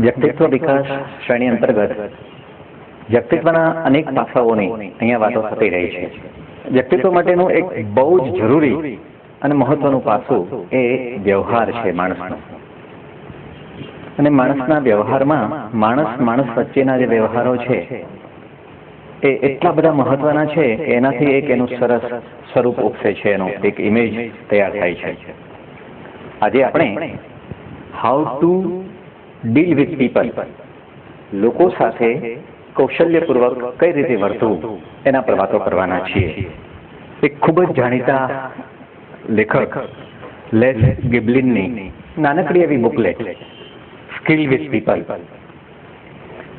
વ્યક્તિત્વ વિકાસ શ્રેણી અંતર્ગત વ્યક્તિત્વના અનેક પાસાઓની અહીંયા વાતો થતી રહી છે. વ્યક્તિત્વ માટેનું એક બહુ જ જરૂરી અને મહત્વનું પાસું એ વ્યવહાર છે માણસનો. અને માણસના વ્યવહારમાં માણસ વચ્ચેના જે વ્યવહારો છે એ એટલા બધા મહત્વના છે કે એનાથી એક એનું સરસ સ્વરૂપ ઉપસે છે, એનું એક ઇમેજ તૈયાર થાય છે. આજે આપણે how to deal with people, લોકો સાથે કૌશલ્યપૂર્વક કઈ રીતે વર્તવું એના પર વાતો કરવાના છીએ. એક ખૂબ જ જાણીતા લેખક લેસ ગિબલિનની નાનકડી એવી બુકલેટ સ્કિલ વિથ પીપલ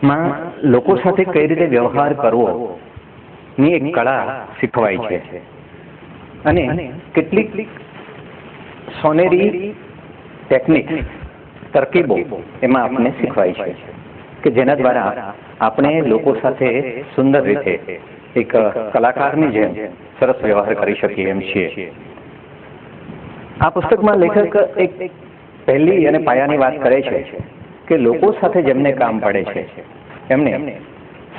માં લોકો સાથે કઈ રીતે વ્યવહાર કરવો ની એક કળા શીખવાય છે. અને કેટલીક સોનેરી ટેકનિક તરકીબો એમાં આપણને શીખવાય છે કે જેના દ્વારા આપણે લોકો સાથે સુંદર રીતે એક કલાકારની જેમ સરસ વ્યવહાર કરી શકીએ એમ છીએ. આ પુસ્તકમાં લેખક એક પહેલી અને પાયાની વાત કરે છે કે લોકો સાથે જેમને કામ પડે છે એમને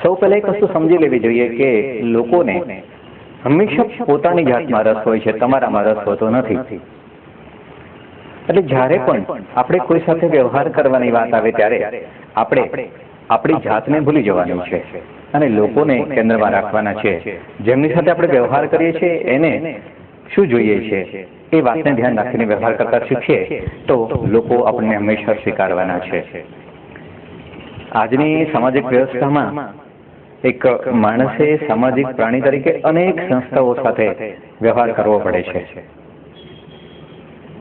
સૌ પહેલા એક વસ્તુ સમજી લેવી જોઈએ કે લોકોને હંમેશા પોતાની જાતમાં રસ હોય છે, તમારામાં રસ હોતો નથી. એટલે જ્યારે પણ આપણે કોઈ સાથે વ્યવહાર કરવાની વાત આવે ત્યારે આપણે આપણી જાતને ભૂલી જવાનું છે અને લોકોને કેન્દ્રમાં રાખવાના છે. જેમની સાથે આપણે વ્યવહાર કરીએ છીએ એને શું જોઈએ છે એ વાતને ધ્યાન રાખીને વ્યવહાર કરતા શીખીએ તો લોકો આપણને હંમેશા સ્વીકારવાના છે. આજની સામાજિક વ્યવસ્થામાં એક માણસે સામાજિક પ્રાણી તરીકે અનેક સંસ્થાઓ સાથે વ્યવહાર કરવો પડે છે.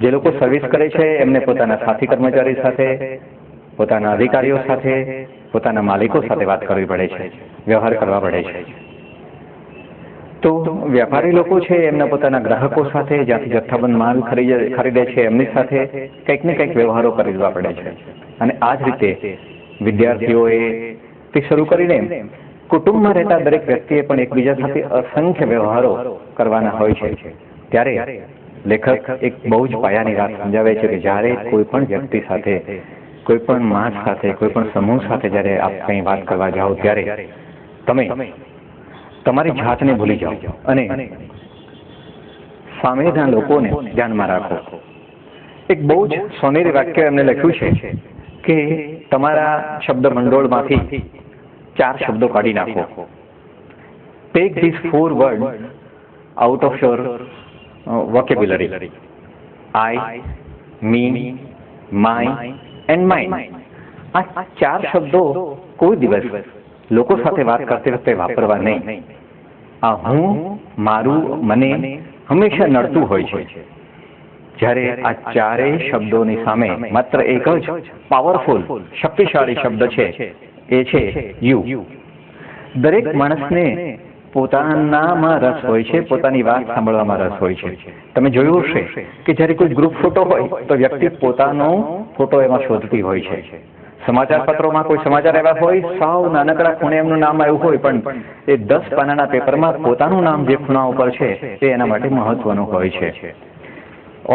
જે લોકો સર્વિસ કરે છે એમને પોતાના સાથી કર્મચારી સાથે, પોતાના અધિકારીઓ સાથે, પોતાના માલિકો સાથે વાત કરવી પડે છે, વ્યવહાર કરવા પડે છે. તો વ્યાપારી લોકો છે એમના પોતાના ગ્રાહકો સાથે, જ્યાંથી જથ્થાબંધ માલ ખરીદે છે એમની સાથે કંઈક ને કંઈક વ્યવહારો કરવા પડે છે. અને આ જ રીતે વિદ્યાર્થીઓએ તે શરૂ કરીને કુટુંબમાં રહેતા દરેક વ્યક્તિએ પણ એકબીજા સાથે અસંખ્ય વ્યવહારો કરવાના હોય છે. ત્યારે લેખક એક બહુ જ પાયાની વાત સમજાવે છે કે જ્યારે કોઈ પણ વ્યક્તિ સાથે, કોઈ પણ માણસ સાથે, કોઈ પણ સમૂહ સાથે જ્યારે આપ કંઈ વાત કરવા જાઓ ત્યારે તમે તમારી જાતને ભૂલી જાઓ અને સામેના લોકોને ધ્યાનમાં રાખો. એક બહુ જ સોનેરી વાક્ય એમને લખ્યું છે કે તમારા શબ્દ ભંડોળમાંથી 4 શબ્દો કાઢી નાખો. Take this 4 word out of your vocabulary. I, me, my and mine. આ 4 શબ્દો કોઈ દિવસ લોકો સાથે વાત કરતી વખતે વાપરવા નહીં. આ હું, મારું, મને હંમેશા નડતું હોય છે. જ્યારે આ 4 શબ્દોની સામે માત્ર એક જ પાવરફુલ, શક્તિશાળી શબ્દ છે એ છે યુ. દરેક માણસને પોતાનામાં રસ હોય છે, પોતાની વાત સાંભળવામાં રસ હોય છે. તમે જોયું હશે કે જ્યારે કોઈ ગ્રુપ ફોટો હોય તો વ્યક્તિ પોતાનો ફોટો એમાં શોધતી હોય છે. સમાચાર પત્રોમાં કોઈ સમાચાર એવા હોય, સાવ નાનકડા ખૂણે એમનું નામ આવ્યું હોય, પણ એ 10 પાનાના પેપરમાં પોતાનું નામ જે ખૂણા ઉપર છે તે એના માટે મહત્વનું હોય છે.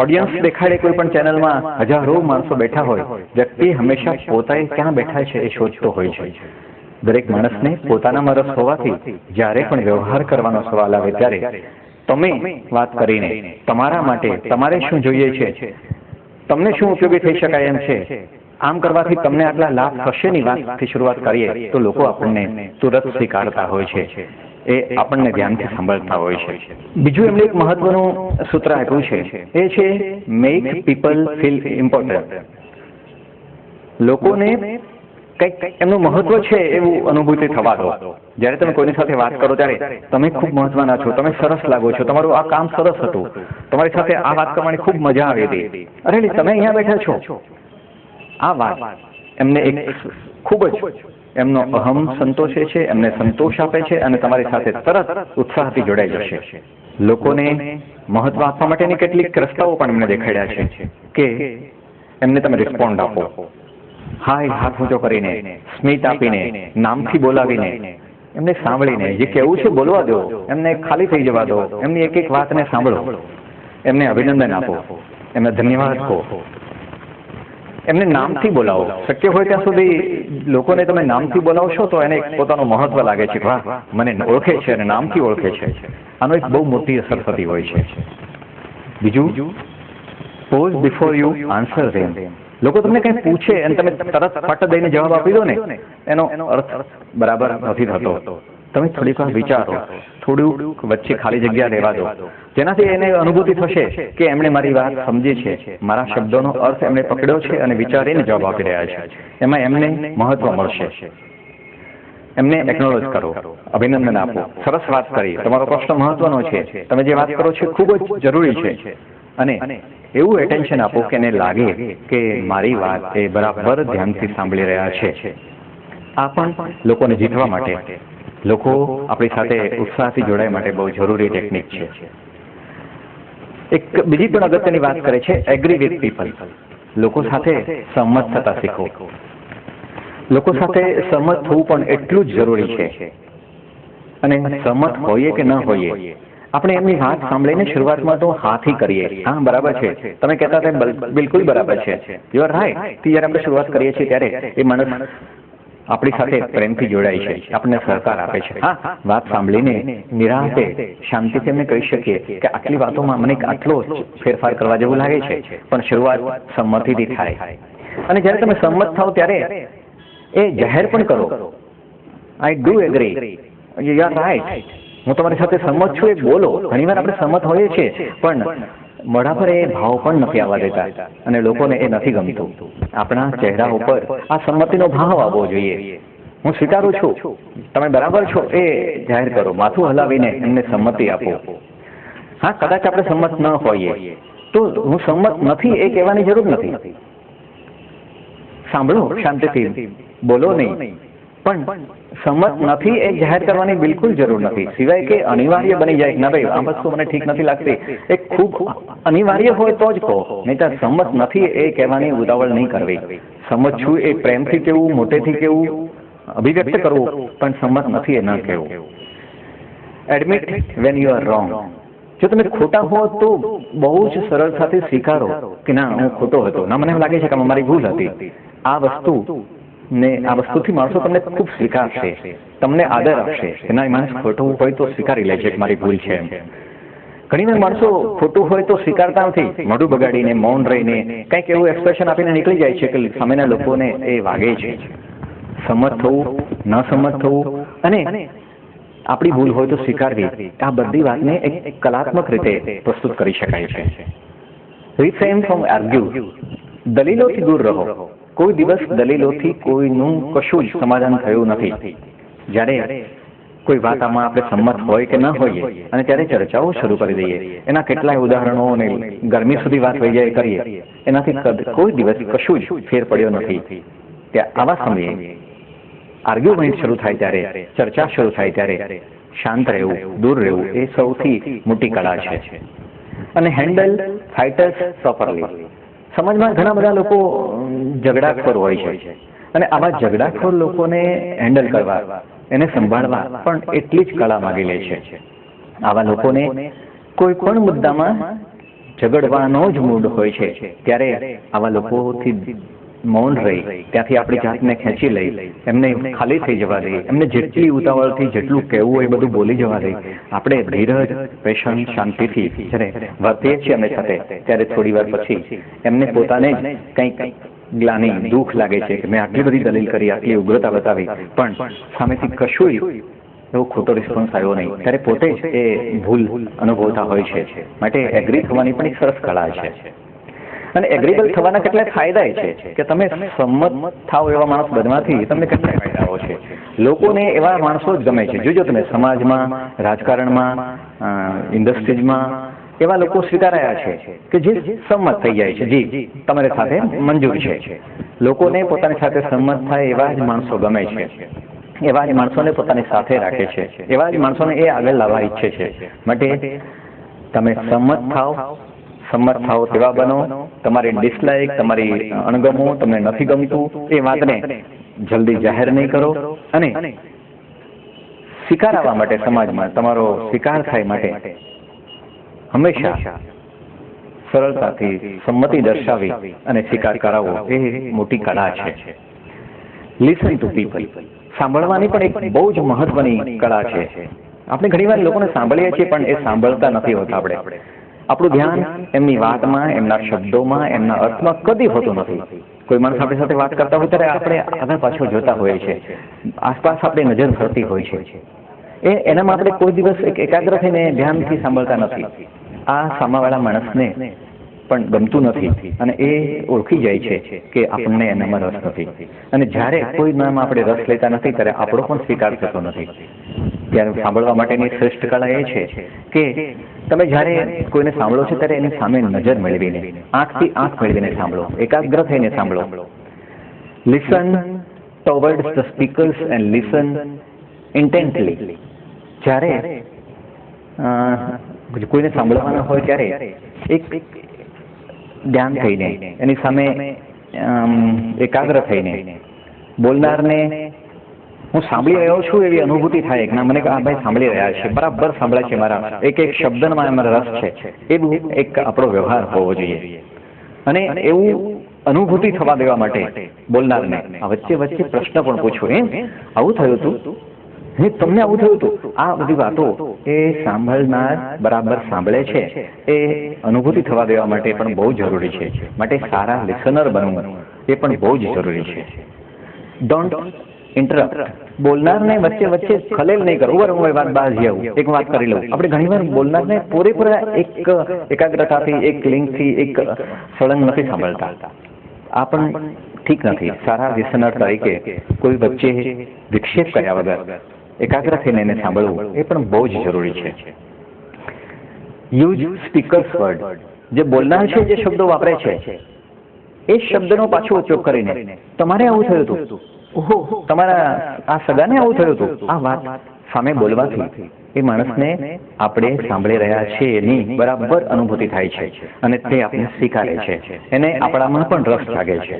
ઓડિયન્સ દેખાડે કોઈ પણ ચેનલમાં હજારો માણસો બેઠા હોય, વ્યક્તિ હંમેશા પોતાએ ક્યાં બેઠા છે એ શોધતો હોય છે. દરેક માણસને પોતાનામાં રસ હોવાથી જ્યારે પણ વ્યવહાર કરવાનો સવાલ આવે ત્યારે તમે વાત કરીને તમારા માટે તમારે શું જોઈએ છે, તમને શું ઉપયોગી થઈ શકાય એમ છે, આમ કરવાથી તમને આટલા લાભ થશેની વાતથી શરૂઆત કરીએ તો લોકો આપણને તુરંત સ્વીકારતા હોય છે, એ આપણને ધ્યાનથી સાંભળતા હોય છે. બીજું એમણે એક મહત્વનું સૂત્ર આપ્યું છે એ છે મેક પીપલ ફીલ ઇમ્પોર્ટન્ટ. લોકોને કંઈક એમનું મહત્વ છે એવું અનુભૂતિ થવા દો. જ્યારે તમે કોઈની સાથે વાત કરો ત્યારે તમે ખૂબ મહત્વના છો, તમે સરસ લાગો છો, તમારું આ કામ સરસ હતું, તમારી સાથે આ વાત કરવાની ખૂબ મજા આવી હતી, અરે તમે અહીંયા બેઠા છો. આ વાત એમને એક ખૂબ જ એમનો અહમ સંતોષે છે, એમને સંતોષ આપે છે અને તમારી સાથે તરત ઉત્સાહથી જોડાઈ જશે. લોકોને મહત્વ આપવા માટેની કેટલીક રસ્તાઓ પણ એમને દેખાડ્યા છે કે એમને તમે રિસ્પોન્ડ આપો. હાય હાથ ઊંચો કરીને, સ્મિત આપીને, નામથી બોલાવીને, એમને સાંભળીને, જે કહેવું છે બોલવા દો, એમને ખાલી થઈ જવા દો, એમની એક એક વાતને સાંભળો, એમને અભિનંદન આપો, એમને ધન્યવાદ કહો. એમને નામથી બોલાવો. શક્ય હોય ત્યાં સુધી લોકોને તમે નામથી બોલાવશો તો એને પોતાનું મહત્વ લાગે છે. વાહ, મને ઓળખે છે અને નામથી ઓળખે છે. આનો એક બહુ મોટી અસર થતી હોય છે. બીજું, pause before you answer them. લોકો તમને કંઈ પૂછે અને તમે તરત ફટ દઈને જવાબ આપી દો ને, એનો અર્થ બરાબર નથી થતો. તમે થોડીક વાર વિચારો, થોડું વચ્ચે ખાલી જગ્યા રહેવા દો, જેનાથી એને અનુભૂતિ થશે કે એમણે મારી વાત સમજી છે, મારા શબ્દોનો અર્થ એમણે પકડ્યો છે અને વિચારીને જવાબ આપી રહ્યા છે. એમાં એમને મહત્વ મળશે. એમને એકનોલેજ કરો, અભિનંદન આપો, સરસ વાત કરી, તમારો પ્રશ્ન મહત્વનો છે, તમે જે વાત કરો છો ખૂબ જ જરૂરી છે. અને એવું એટેન્શન આપો કે એને લાગે કે મારી વાત એ બરાબર ધ્યાનથી સાંભળી રહ્યા છે. આ પણ લોકોને જીતવા માટે, લોકો આપણી સાથે ઉત્સાહથી જોડાય માટે બહુ જરૂરી ટેકનિક છે. એક બીજી પણ અગત્યની વાત કરે છે, એગ્રી વિથ પીપલ. લોકો સાથે સહમત થતા શીખો. લોકો સાથે સહમત થવું પણ એટલું જ જરૂરી છે. અને સહમત હોઈએ કે ન હોઈએ, આપણે એમની વાત સાંભળીને શરૂઆતમાં તો હાથી કરીએ, હા બરાબર છે, તમે કહેતા હતા બિલકુલ બરાબર છે, યુ આર રાઈટ. જ્યારે આપણે શરૂઆત કરીએ છીએ ત્યારે એ માણસ આપણી સાથે પ્રેમથી જોડાય છે, આપણને સહકાર આપે છે. હા, વાત સાંભળીને નિરાંતે શાંતિથી એમને કહી શકીએ કે આટલી વાતોમાં મને આટલો ફેરફાર કરવા જેવું લાગે છે, પણ શરૂઆત સંમતિથી થાય. અને જ્યારે તમે સંમત થાવ ત્યારે એ જાહેર પણ કરો, I do agree, you are right, હું તમારી સાથે સંમત છું, એ બોલો. ઘણીવાર આપણે સંમત હોઈએ છીએ પણ મોઢા પર એ ભાવ પણ નથી આવવા દેતા અને લોકોને એ નથી ગમતું. આપણા ચહેરા ઉપર આ સંમતિનો ભાવ આવવો જોઈએ. હું સ્વીકારું છું, તમે બરાબર છો, એ જાહેર કરો. માથું હલાવીને એમને સંમતિ આપો. હા, કદાચ આપણે સંમત ન હોઈએ તો હું સંમત નથી એ કહેવાની જરૂર નથી. સાંભળો શાંતિથી, બોલો નહીં, પણ સંમત નથી એ જાહેર કરવાની બિલકુલ જરૂર નથી. સિવાય કે અનિવાર્ય બની જાય, ના ભાઈ આ વસ્તુ મને ઠીક નથી લાગતી, એ ખૂબ અનિવાર્ય હોય તો જ કહો, નહીં તો સંમત નથી એ કહેવાની ઉતાવળ નહીં કરવી. સંમત છું એ પ્રેમથી કેવું, મોટેથી કેવું, અભિવ્યક્ત કરવું, પણ સંમત નથી એ ન કહેવું. Admit when you are wrong. જો તમે ખોટા હો તો બહુ જ સરળતાથી સ્વીકારો કે ના હું ખોટો હતો, ના મને એમ લાગે છે કે મારી ભૂલ હતી. આ વસ્તુથી માણસો તમને ખૂબ સ્વીકારશે, તમને આદર આપશે કે ના માણસ ખોટું હોય તો સ્વીકારી લે છે કે મારી ભૂલ છે. ઘણી વાર માણસો ખોટું હોય તો સ્વીકારતા નથી, મોઢું બગાડીને, મૌન રહીને, કંઈક એવું એક્સપ્રેશન આપીને નીકળી જાય છે કે સામેના લોકોને એ વાગે છે. સંમત થવું, ન સંમત થવું અને આપણી ભૂલ હોય તો સ્વીકારવી, આ બધી વાતને એક કલાત્મક રીતે પ્રસ્તુત કરી શકાય છે. રિફ્રેન ફ્રોમ આર્ગ્યુ. દલીલોથી દૂર રહો. કોઈ દિવસ દલીલોથી કોઈનું કશું જ સમાધાન થયું નથી. જ્યારે કોઈ વાત આમાં આપણે સંમત હોય કે ન હોઈએ અને ત્યારે ચર્ચાઓ શરૂ કરી દઈએ, એના કેટલાય ઉદાહરણો અને ગરમી સુધી વાત વહી જાય કરીએ, એનાથી કોઈ દિવસ કશું જ ફેર પડ્યો નથી. આવા સમયે આર્ગ્યુમેન્ટ શરૂ થાય ત્યારે, ચર્ચા શરૂ થાય ત્યારે શાંત રહેવું, દૂર રહેવું એ સૌથી મોટી કળા છે. અને હેન્ડલ ફાઇટર્સ પ્રોપરલી. સમાજમાં ઘણા બધા લોકો ઝઘડાખોર હોય છે અને આવા ઝઘડાખોર લોકોને હેન્ડલ કરવા, એને સંભાળવા પણ એટલી જ કળા માગી લે છે. આવા લોકોને કોઈ પણ મુદ્દામાં ઝઘડવાનો જ મૂડ હોય છે ત્યારે આવા લોકોથી મૌન રહી, ત્યાંથી આપણી જાતને ખેંચી લઈ, એમને ખાલી થઈ જવા દઈએ, એમને જેટલી ઉતાવળથી જેટલું કહેવું હોય એ બધું બોલી જવા દઈએ. આપણે ધીરજ, પેશન્સ, શાંતિથી જ્યારે વર્તીએ છીએ એમની સાથે ત્યારે થોડી વાર પછી એમને પોતાને જ કંઈક ગ્લાની, દુઃખ લાગે છે કે મેં આટલી બધી દલીલ કરી, આટલી ઉગ્રતા બતાવી, પણ સામેથી કશું એવો ખોટો રિસ્પોન્સ આવ્યો નહીં, ત્યારે પોતે જ એ ભૂલ અનુભવતા હોય છે. માટે એગ્રી થવાની પણ એક સરસ કળા છે. અને એગ્રીબલ થવાના કેટલાય ફાયદા છે કે તમે સંમત થાવ એવા માણસ બનવાથી તમને કેટલાય ફાયદાઓ છે. લોકોને એવા માણસો જ ગમે છે. જોજો તમે સમાજમાં, રાજકારણમાં, ઇન્ડસ્ટ્રીઝમાં એવા લોકો સ્વીકારાયા છે કે જે સંમત થઈ જાય છે. જી તમારી સાથે મંજૂર છે. લોકોને પોતાની સાથે સંમત થાય એવા જ માણસો ગમે છે, એવા જ માણસોને પોતાની સાથે રાખે છે, એવા જ માણસોને એ આગળ લાવવા ઈચ્છે છે. માટે તમે સંમત થાઓ તેવા બનો. તમારી ડિસલાઇક, તમારી અણગમો, તમને નથી ગમતું એ વાતને જલ્દી જાહેર નહીં કરો અને સ્વીકાર આવવા માટે, સમાજમાં તમારો સ્વીકાર થાય માટે હંમેશા સરળતાથી સંમતિ દર્શાવી અને સ્વીકાર કરાવવો એ મોટી કળા છે. લિસન ટુ પીપલ, સાંભળવાની પણ એક બહુ જ મહત્વની કળા છે. આપણે ઘણીવાર લોકોને સાંભળીએ છીએ પણ એ સાંભળતા નથી હોતા. આપણું ધ્યાન એમની વાતમાં, એમના શબ્દોમાં, એમના અર્થમાં કદી હોતું નથી. કોઈ માણસ આપણી સાથે વાત કરતા હોય ત્યારે આપણે આગળ પાછળ જોતા હોઈએ છીએ, આસપાસ આપણી નજર ફરતી હોય છે. એનામાં આપણે કોઈ દિવસ એકાગ્ર થઈને ધ્યાનથી સાંભળતા નથી. આ સામાવાળા માણસને પણ ગમતું નથી અને એ ઓળખી જાય છે કે આપણને એનામાં રસ નથી. અને જ્યારે કોઈ નામ આપણે રસ લેતા નથી ત્યારે આપણો પણ સ્વીકાર થતો નથી. ત્યારે સાંભળવા માટેની શ્રેષ્ઠ કળા એ છે કે તમે જ્યારે કોઈને સાંભળો છો ત્યારે એની સામે નજર મેળવીને, આંખથી આંખ મેળવીને સાંભળો, એકાગ્ર થઈને સાંભળો. Listen towards the speakers and listen intently. જ્યારે કોઈને સાંભળવાના હોય ત્યારે એક ધ્યાન થઈને, એની સામે એકાગ્ર થઈને બોલનારને હું સાંભળી રહ્યો છું એવી અનુભૂતિ થાય કે ના, મને આ ભાઈ સાંભળી રહ્યા છે, બરાબર સાંભળે છે, મારા એક એક શબ્દમાં એમાં રસ છે, એવું એક આપણો વ્યવહાર હોવો જોઈએ. અને એવું અનુભૂતિ થવા દેવા માટે બોલનારને વચ્ચે વચ્ચે પ્રશ્ન પણ પૂછો, એમ આવું થયું હતું, તમને આવું થયું હતું. આ બધી વાતો એ સાંભળનાર બરાબર સાંભળે છે એ અનુભૂતિ થવા દેવા માટે પણ બહુ જરૂરી છે. માટે સારા લિસનર બનવું એ પણ બહુ જ જરૂરી છે. Don't interrupt. બોલનારને વચ્ચે વચ્ચે ખલેલ નહીં કરવું. વાત બહાર જવું, એક વાત કરી લઉં. આપણે ઘણીવાર બોલનારને પૂરેપૂરા એક એકાગ્રતાથી, એક લિંકથી, એક સળંગ નથી સાંભળતા. આ પણ ઠીક નથી. સારા લિસનર તરીકે કોઈ વચ્ચે વિક્ષેપ કર્યા વગર એકાગ્ર થઈને એને સાંભળવું એ પણ બહુ જ જરૂરી છે. Use speakers word. જે બોલનાર છે જે શબ્દો વાપરે છે એ શબ્દનો પાછો ઉપયોગ કરીને તમારે આવું થયું હતું, ઓહો તમારા આ સગાને આવું થયું હતું, આ વાત સામે બોલવાથી એ માણસને આપણે સાંભળી રહ્યા છીએ એની બરાબર અનુભૂતિ થાય છે અને તે આપણે સ્વીકારે છે, એને આપણામાં પણ રસ જાગે છે.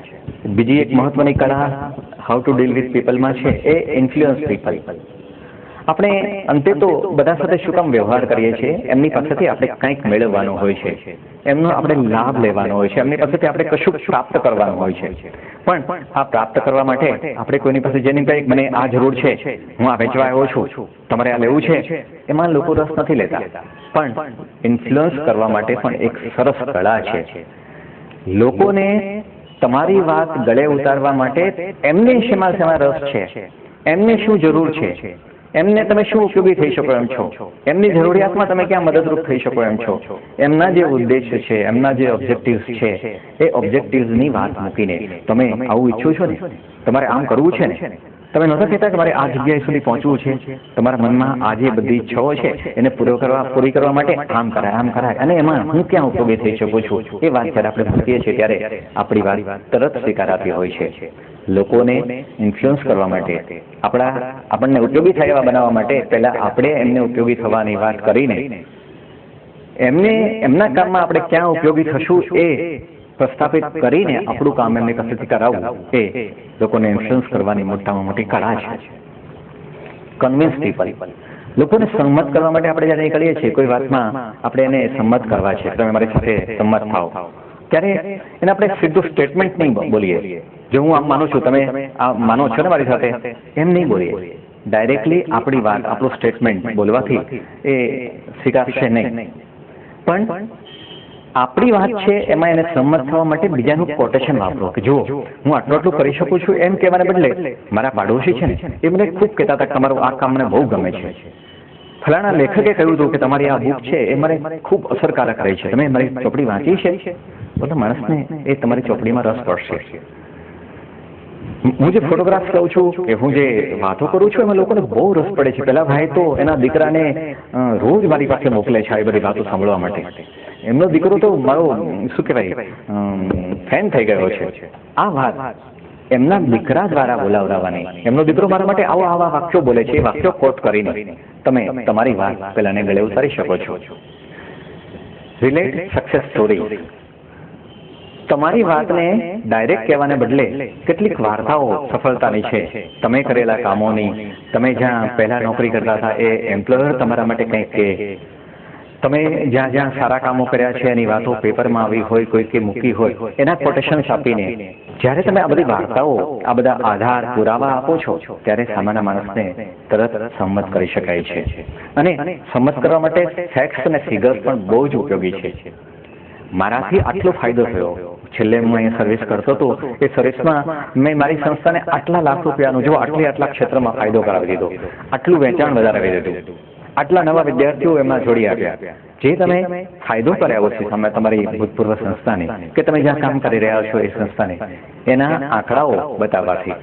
બીજી એક મહત્વની કળા હાઉ ટુ ડીલ વિથ પીપલમાં છે એ ઇન્ફ્લુઅન્સ પીપલ. આપણે અંતે તો બધા સાથે શું કામ વ્યવહાર કરીએ છીએ? એમની પાસેથી આપણે કંઈક મેળવવાનું હોય છે, એમનો આપણે લાભ લેવાનો હોય છે, એમની પાસેથી આપણે કશું પ્રાપ્ત કરવાનું હોય છે. પણ આ પ્રાપ્ત કરવા માટે આપણે કોઈની પાસે જેની કંઈક મને આ જરૂર છે, હું આ વેચવા આવ્યો છું, તમારે આ લેવું છે, એમાં લોકો રસ નથી લેતા. પણ ઇન્ફ્લુઅન્સ કરવા માટે પણ એક સરસ કળા છે. લોકોને તમારી વાત ગળે ઉતારવા માટે એમને શેમાં રસ છે, એમને શું જરૂર છે, એમને તમે શું ઉપયોગી થઈ શકો એમ છો, એમની જરૂરિયાતમાં તમે ક્યાં મદદરૂપ થઈ શકો એમ છો, એમના જે ઉદ્દેશ્ય છે, એમના જે ઓબ્જેક્ટિવ્સ છે એ ઓબ્જેક્ટિવ્સની વાત મૂકીને તમે આવું ઈચ્છો છો ને, તમારે આમ કરવું છે ને, તમે નહોતા કહેતા કે મારે આ જગ્યાએ સુધી પહોંચવું છે, તમારા મનમાં આ જે બધી ઈચ્છાઓ છે એને પૂરી કરવા માટે આમ કરાય અને એમાં હું ક્યાં ઉપયોગી થઈ શકું છું, એ વાત જ્યારે આપણે મૂકીએ છીએ ત્યારે આપણી વાત તરત સ્વીકારાતી હોય છે. લોકોને ઇન્ફ્લુઅન્સ કરવા માટે, આપણને ઉપયોગી થાય એવા બનાવવા માટે પહેલા આપણે એમને ઉપયોગી થવાની વાત કરીને એમના કામમાં આપણે ક્યાં ઉપયોગી થશું એ પ્રસ્થાપિત કરીને આપણું કામ એમની પાસેથી કરાવવું એ લોકોને ઇન્ફ્લુઅન્સ કરવાની મોટામાં મોટી કળા છે. Convince people. લોકોને સંમત કરવા માટે આપણે જ્યારે નીકળીએ છીએ કોઈ વાતમાં, આપણે એને સંમત કરવા છે, તમે મારી સાથે સંમત થાઓ, ત્યારે એને આપણે સીધું સ્ટેટમેન્ટ નહીં બોલીએ, જો હું આમ માનું છું તમે આ માનો છો ને મારી સાથે, એમ નહીં બોલીએ. ડાયરેક્ટલી આપણી વાત, આપણું સ્ટેટમેન્ટ બોલવાથી એ સ્વીકારશે નહીં. પણ આપણી વાત છે એમાં એને સંમત થવા માટે બીજાનું કોટેશન વાપરો કે જો હું આટલું કરી શકું છું એમ કહેવાને બદલે મારા પાડોશી છે ને એ મને ખૂબ કહેતા હતા કે તમારું આ કામ મને બહુ ગમે છે, ફલાણા લેખકે કહ્યું હતું કે તમારી આ બુક છે એ મને ખૂબ અસરકારક રહી છે, તમે મારી ચોપડી વાંચી છે, તો માણસને એ તમારી ચોપડીમાં રસ પડશે. હું જે ફોટોગ્રાફ્સ લઉં છું કે હું જે વાતો કરું છું એમાં લોકોને બહુ રસ પડે છે. પેલા ભાઈ તો એના દીકરાને રોજ મારી પાસે મોકલે છે આ બધી વાતો સાંભળવા માટે. એમનો દીકરો તો મારો શું કહેવાય ફેન થઈ ગયો છે. આ વાત એમના દીકરા દ્વારા બોલાવડાવવાની. એમનો દીકરો મારા માટે આવા વાક્યો બોલે છે, એ વાક્યો કોટ કરીને તમે તમારી વાત પેલાને ગળે ઉતારી શકો છો. Relate success story. તમારી વાતને ડાયરેક્ટ કહેવાને બદલે કેટલીક વાર્તાઓ સફળતાની છે, તમે કરેલા કામોની, તમે જ્યાં પહેલા નોકરી કરતા હતા એ એમ્પ્લોયર તમારા માટે કંઈક કહે, તમે જ્યાં જ્યાં સારા કામો કર્યા છે એની વાતો પેપરમાં આવી હોય, કોઈકે મૂકી હોય, એના કોટેશન્સ આપીને જ્યારે તમે આ બધી વાર્તાઓ, આ બધા આધાર પુરાવા આપો છો, ત્યારે સામાન્ય માણસને તરત સંમત કરી શકાય છે. અને સંમત કરવા માટે ફેક્ટ્સ અને ફિગર્સ પણ બહુ જ ઉપયોગી છે. મારાથી આટલો ફાયદો થયો, છેલ્લે હું અહીંયા સર્વિસ કરતો હતો, એ સર્વિસમાં મેં મારી સંસ્થાને આટલા લાખ રૂપિયાનો જો આટલા ક્ષેત્રમાં ફાયદો કરાવી દીધો, આટલું વેચાણ વધારાવી દીધું, આટલા નવા વિદ્યાર્થીઓ એમાં જોડી આવ્યા. જે તમે ફાયદો કર્યો છે તમારી ભૂતપૂર્વ સંસ્થાને, કે તમે જ્યાં કામ કરી રહ્યા છો એ સંસ્થાને, એના આંકડાઓ બતાવવાથી,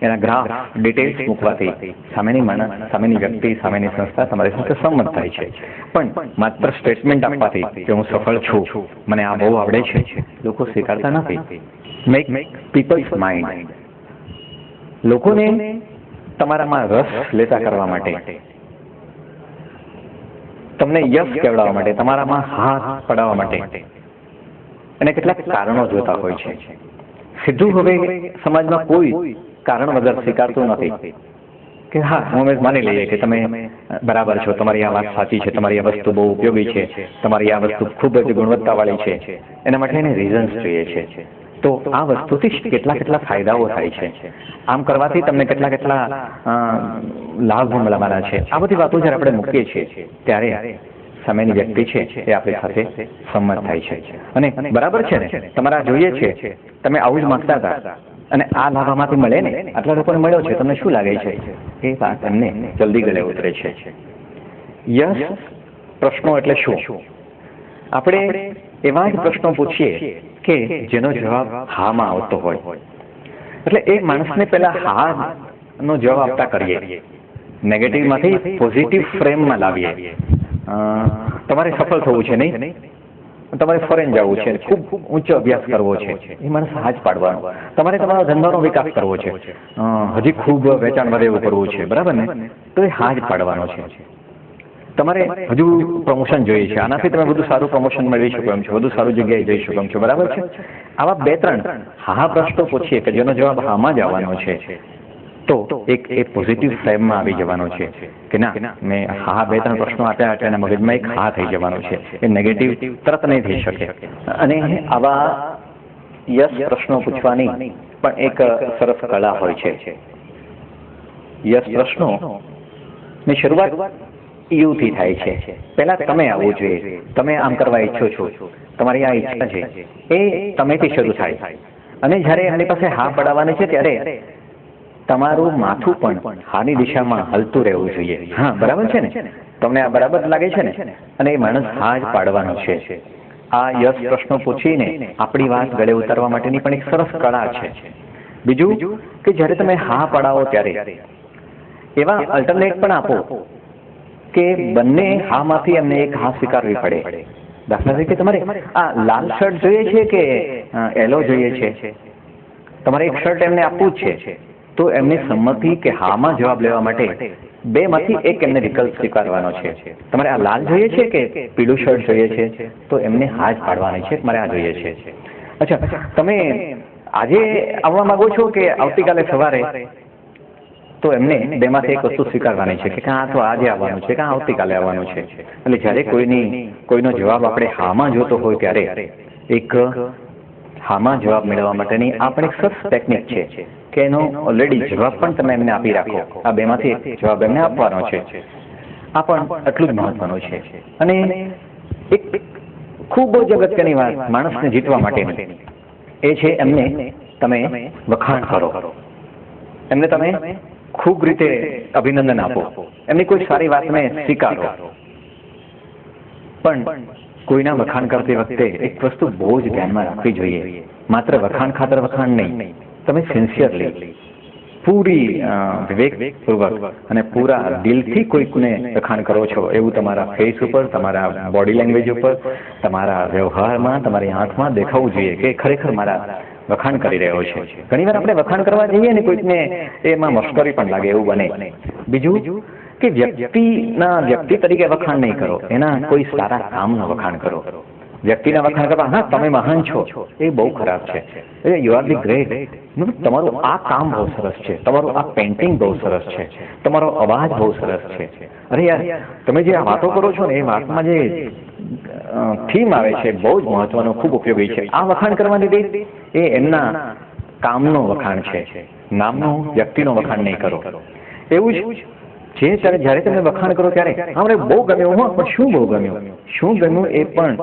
એના ગ્રાફ ડિટેલ્સ મૂકવાથી સામેની વ્યક્તિ, સામેની સંસ્થા તમારી સાથે સંમત થાય છે. પણ માત્ર સ્ટેટમેન્ટ આપવાથી કે હું સફળ છું, મને આ બહુ આવડે છે, લોકો સ્વીકારતા નથી. મેક પીપલ્સ માઇન્ડ, લોકોને તમારામાં રસ લેતા કરવા માટે, તમને યશ કહેવડાવવા માટે, તમારામાં હાથ પડાવવા માટે એને કેટલાક કારણો જોતા હોય છે. સીધું હવે સમાજમાં કોઈ કારણ વગર સ્વીકારતું નથી કે હા, હું માની લઈએ કે તમે બરાબર છો, તમારી આ વાત સાચી છે, તમારી આ વસ્તુ બહુ ઉપયોગી છે, તમારી આ વસ્તુ ખૂબ જ ગુણવત્તાવાળી છે. એના માટે એને રીઝન્સ જોઈએ છે. તો આ વસ્તુથી કેટલા ફાયદાઓ થાય છે, આમ કરવાથી તમને કેટલા લાભ મળવાના છે, આ બધી વાતો જ્યારે આપણે મૂકીએ છીએ ત્યારે સામેની વ્યક્તિ છે એ આપણી સાથે સંમત થાય છે. અને બરાબર છે ને, તમારા જોઈએ છે, તમે આવું જ માંગતા હતા અને આ લાભ આમાંથી મળે ને, આટલા લોકોને મળ્યો છે, તમને શું લાગે છે? એ વાત એમને જલ્દી ગળે ઉતરે છે. યસ પ્રશ્નો એટલે શું? આપણે એવા જ પ્રશ્નો પૂછીએ કે જેનો જવાબ હામાં આવતો હોય. એટલે એક માણસને પહેલા હા નો જવાબ આપતા કરીએ, નેગેટિવમાંથી પોઝિટિવ ફ્રેમમાં લાવીએ. તમારે સફળ થવું છે નહીં, તમારે ફોરેન જવું છે, ખૂબ ઊંચો અભ્યાસ કરવો છે, એ માણસ હાજ પાડવાનો. તમારે તમારા ધંધાનો વિકાસ કરવો છે, હજી ખૂબ વેચાણ વધે એવું કરવું છે, બરાબર ને, તો એ હાજ પાડવાનો છે. તમારે હજુ પ્રમોશન જોઈએ છે, આનાથી તમે વધુ સારું પ્રમોશન મેળવી શકો એમ છો, વધુ સારું જગ્યાએ જઈ શકો એમ છો, બરાબર છે. આવા 2-3 હા પ્રશ્નો પૂછીએ કે જેનો જવાબ હામાં જ આવવાનો છે, તો એક પોઝિટિવ ફ્રેમમાં આવી જવાનો છે કે ના, મેં હા 2-3 પ્રશ્નો આપ્યા એટલે એના મગજમાં એક હા થઈ જવાનો છે. એ નેગેટિવ તરત નહીં થઈ શકે. અને આવા યસ પ્રશ્નો પૂછવાની પણ એક સરસ કળા હોય છે. યસ પ્રશ્નો ની શરૂઆત યુથી થાય છે. પહેલા તમે આવવું જોઈએ, તમે આમ કરવા ઈચ્છો છો, તમારી આ ઈચ્છા છે, એ તમેથી શરૂ થાય. અને જ્યારે એમની પાસે હા પડાવવાની છે ત્યારે તમારું માથું પણ હાની દિશામાં હલતું રહેવું જોઈએ. હા, બરાબર છે ને, તમને આ બરાબર લાગે છે ને, અને એ માણસ હા જ પાડવાનો છે. આ યસ પ્રશ્નો પૂછીને આપણી વાત ગળે ઉતારવા માટેની પણ એક સરસ કળા છે. બીજું કે જ્યારે તમે હા પડાવો ત્યારે એવા અલ્ટરનેટ પણ આપો કે બંને હામાંથી એમને એક હા સ્વીકારવી પડે. દાખલા તરીકે તમારે આ લાલ શર્ટ જોઈએ છે કે યલો જોઈએ છે, તમારે એક શર્ટ એમને આપવું જ છે, તો એમની સંમતિ કે હામાં જવાબ લેવા માટે 2માંથી એક એમને વિકલ્પ સ્વીકારવાનો છે. તમારે આ લાલ જોઈએ છે કે પીળું શર્ટ જોઈએ છે, તો એમને હા જ પાડવાની છે, મારે આ જોઈએ છે. અચ્છા, તમે આજે આવવા માંગો છો કે આવતીકાલે સવારે, તો એમને 2માંથી એક વસ્તુ સ્વીકારવાની છે કે કાં તો આજે આવવાનું છે કાં આવતીકાલે આવવાનું છે. એટલે જ્યારે કોઈનો જવાબ આપણે હામાં જોતો હોય ત્યારે એક હામાં જવાબ મેળવવા માટેની આ પણ એક સરસ ટેકનિક છે કે એનો ઓલરેડી જવાબ પણ તમે એમને આપી રાખો. આ 2માંથી એક જવાબ એમને આપવાનો છે. આ પણ એટલું જ મહત્વનું છે. અને એક ખૂબ જ અગત્યની વાત માણસને જીતવા માટેની એ છે એમને તમે વખાણ કરો, એમને તમે ખૂબ રીતે અભિનંદન આપો, એમની કોઈ સારી વાતને સ્વીકારો. પણ કોઈના વખાણ કરતી વખતે એક વસ્તુ બહુ જ ધ્યાનમાં રાખવી જોઈએ. માત્ર વખાણ ખાતર વખાણ નહીં, તમે સિન્સિયરલી, પૂરી વિવેકપૂર્વક અને પૂરા દિલથી કોઈકને વખાણ કરો છો એવું તમારા ફેસ ઉપર, તમારા બોડી લેંગ્વેજ ઉપર, તમારા વ્યવહારમાં, તમારી આંખમાં દેખાવું જોઈએ કે ખરેખર મારા વખાણ કરી રહ્યો છે. ઘણીવાર આપણે વખાણ કરવા જઈએ ને કોઈકને એમાં મશ્કરી પણ લાગે એવું બને. બીજું કે વ્યક્તિ તરીકે વખાણ નહીં કરો, એના કોઈ સારા કામના વખાણ કરો. વ્યક્તિના વખાણ કરવા, હા તમે મહાન છો, એ બહુ ખરાબ છે. યુ આર ધી ગ્રેટ, તમારું આ કામ બહુ સરસ છે, તમારું આ પેઇન્ટિંગ બહુ સરસ છે, તમારો અવાજ બહુ સરસ છે, અરે યાર તમે જે આ વાતો કરો છો ને એ વાતમાં જે થીમ આવે છે બહુ જ મહત્વનો, ખૂબ ઉપયોગી છે. આ વખાણ કરવાની રીત એ એમના કામનું વખાણ છે, નામનું વ્યક્તિનું વખાણ નહીં કરો. એવું જ જ્યારે તમે વખાણ કરો ત્યારે આપણે બહુ ગમ્યું, હા પણ શું બહુ ગમ્યું, શું ગમ્યું એ પણ